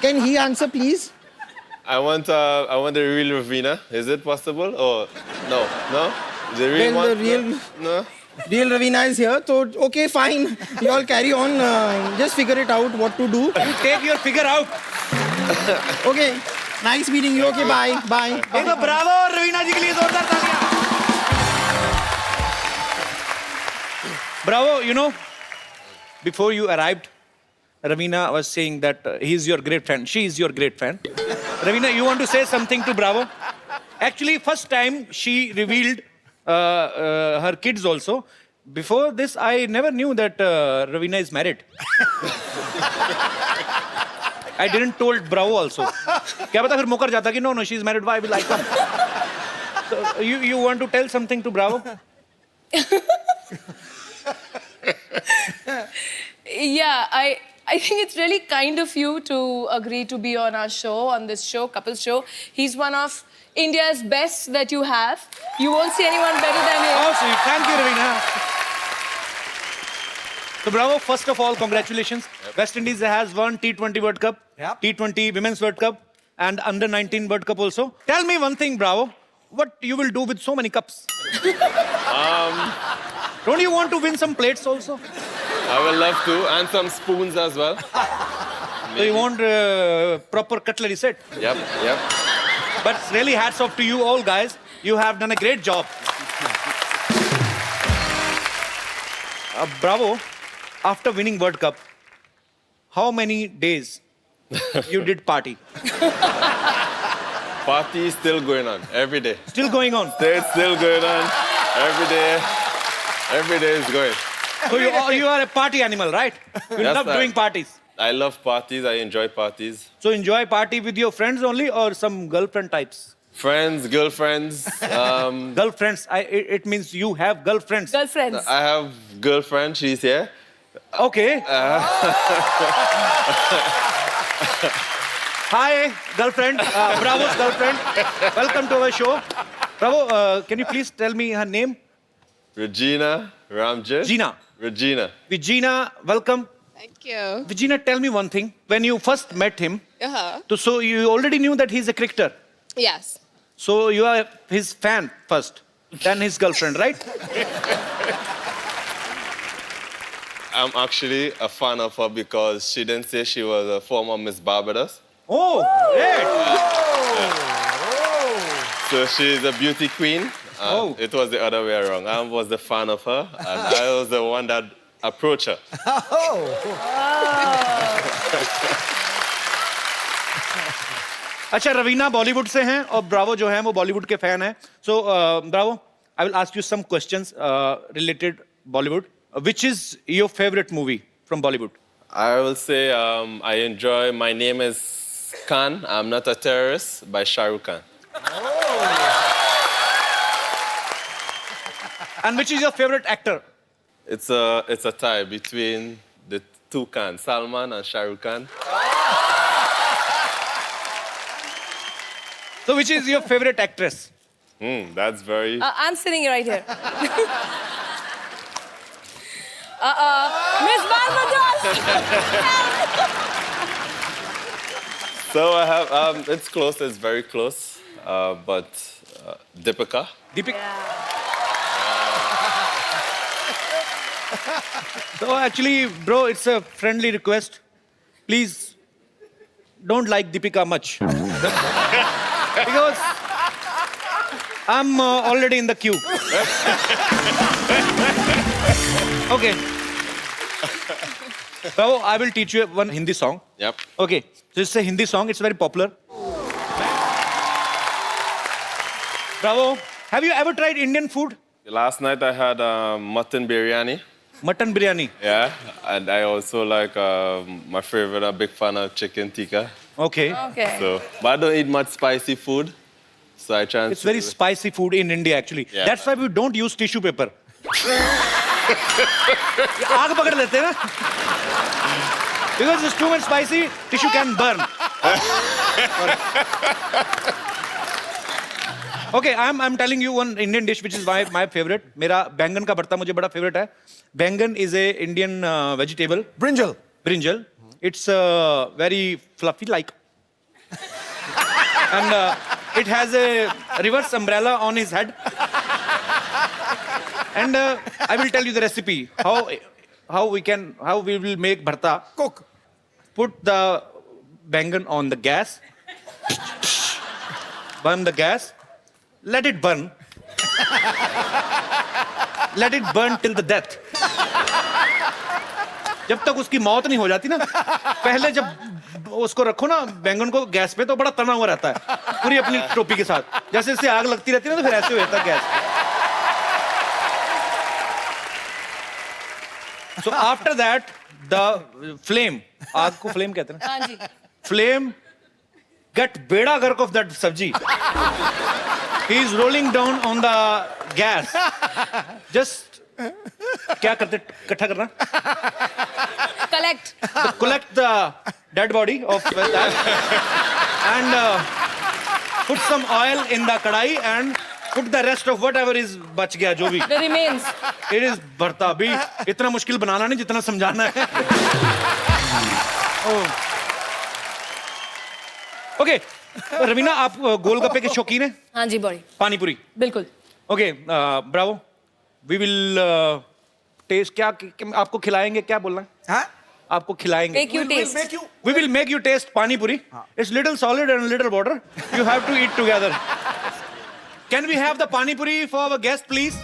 Can he answer, please? I want the real Ravina. Is it possible? Or no? The real Well, one? the real- No. Real Ravina is here, so okay, fine. You all carry on. Just figure it out what to do. You take your figure out. Okay. Nice meeting you. Okay, bye. Bye. एक तो Bravo Raveena जी के लिए जोरदार तालियां. Bravo, you know, before you arrived, Ravina was saying that he's your great fan. She is your great fan. Ravina, you want to say something to Bravo? Actually, first time she revealed her kids also. Before this, I never knew that Ravina is married. I didn't told Bravo also. क्या पता फिर मुकर जाता कि no, she's married. Why will I come? So you want to tell something to Bravo? Yeah, I think it's really kind of you to agree to be on our show, on this show, Couples Show. He's one of India's best that you have. You won't see anyone better than him. Oh, sweet. Thank you, Ravina. So, Bravo, first of all, congratulations. West Indies has won T20 World Cup, T20 Women's World Cup, and Under-19 World Cup also. Tell me one thing, Bravo. What you will do with so many cups? Don't you want to win some plates also? I will love to, and some spoons as well. So you want proper cutlery set? Yep. But really, hats off to you all, guys. You have done a great job. Bravo. After winning World Cup, how many days you did party? Party is still going on every day. Still going on? It's still going on every day. Every day is going. So you are a party animal, right? You Yes, love sir. doing parties. I love parties. I enjoy parties. So enjoy party with your friends only or some girlfriend types? Friends, girlfriends. Girlfriends. It means you have girlfriends. Girlfriends. I have girlfriend. She's here. Okay. Hi, girlfriend. Bravo's girlfriend. Welcome to our show. Bravo, can you please tell me her name? Regina Ramjit. Gina. Regina, welcome. Thank you. Regina, tell me one thing. When you first met him, Uh-huh. so you already knew that he's a cricketer. Yes. So you are his fan first, then his girlfriend, right? I'm actually a fan of her because she didn't say she was a former Miss Barbados. Oh, great. So she's a beauty queen. It was the other way around. I was the fan of her, and I was the one that approached her. अच्छा रवीना बॉलीवुड से हैं और Bravo जो हैं वो बॉलीवुड के fan हैं so Bravo I will ask you some questions related Bollywood which is your favourite movie from Bollywood I will say I enjoy My Name is Khan, I'm Not a Terrorist by Shah Rukh Khan. And which is your favourite actor It's a tie between the two Khans, Salman and Shah Rukh Khan. So which is your favorite actress? That's very... I'm sitting right here. Miss Barbados! So I have, it's close, it's very close, but Deepika. Deepika. So actually, bro, it's a friendly request. Please don't like Deepika much. Because I'm already in the queue. Okay. Bravo, I will teach you one Hindi song. Yep. Okay. So it's a Hindi song. It's very popular. Bravo. Have you ever tried Indian food? Last night I had mutton biryani. Mutton biryani. Yeah, and I also like my favorite. I'm a big fan of chicken tikka. Okay. Okay. So, but I don't eat much spicy food. So I try. It's very spicy food in India actually. Yeah. That's why we don't use tissue paper. आग पकड़ लेते हैं ना? Because it's too much spicy, tissue can burn. Okay, I'm telling you one Indian dish which is my favorite. मेरा बैंगन का भरता मुझे बड़ा favorite है. बैंगन is a Indian vegetable. Brinjal. Brinjal. It's very fluffy like. And it has a reverse umbrella on his head. And I will tell you the recipe. How we will make bharta. Cook. Put the bangan on the gas. Burn the gas. Let it burn. Let it burn till the death. जब तक उसकी मौत नहीं हो जाती ना, पहले जब उसको रखो ना बैंगन को गैस पे तो बड़ा तना हुआ रहता है पूरी अपनी टोपी के साथ. जैसे जैसे आग लगती रहती है ना तो फिर ऐसे हो जाता है gas. So after that, the flame, आग को flame कहते हैं ना? हाँ जी. Flame get beda gark of that sabji. He is rolling down on the gas. Just क्या करते इकट्ठा करना? Collect the dead body of that and put some oil in the kadai and put the rest of whatever is बच गया जो भी. The remains. It is भरता भी इतना मुश्किल बनाना नहीं जितना समझाना है. Okay, रवीना आप गोलगप्पे के शौकीन हैं? हाँ जी बड़ी. पानी पूरी. बिल्कुल. Okay, bravo. We will taste क्या आपको खिलाएंगे क्या बोलना है? हाँ? आपको खिलाएंगे. Make you taste. We will make you taste pani puri. It's little solid and little water. You have to eat together. Can we have the pani puri for our guest, please?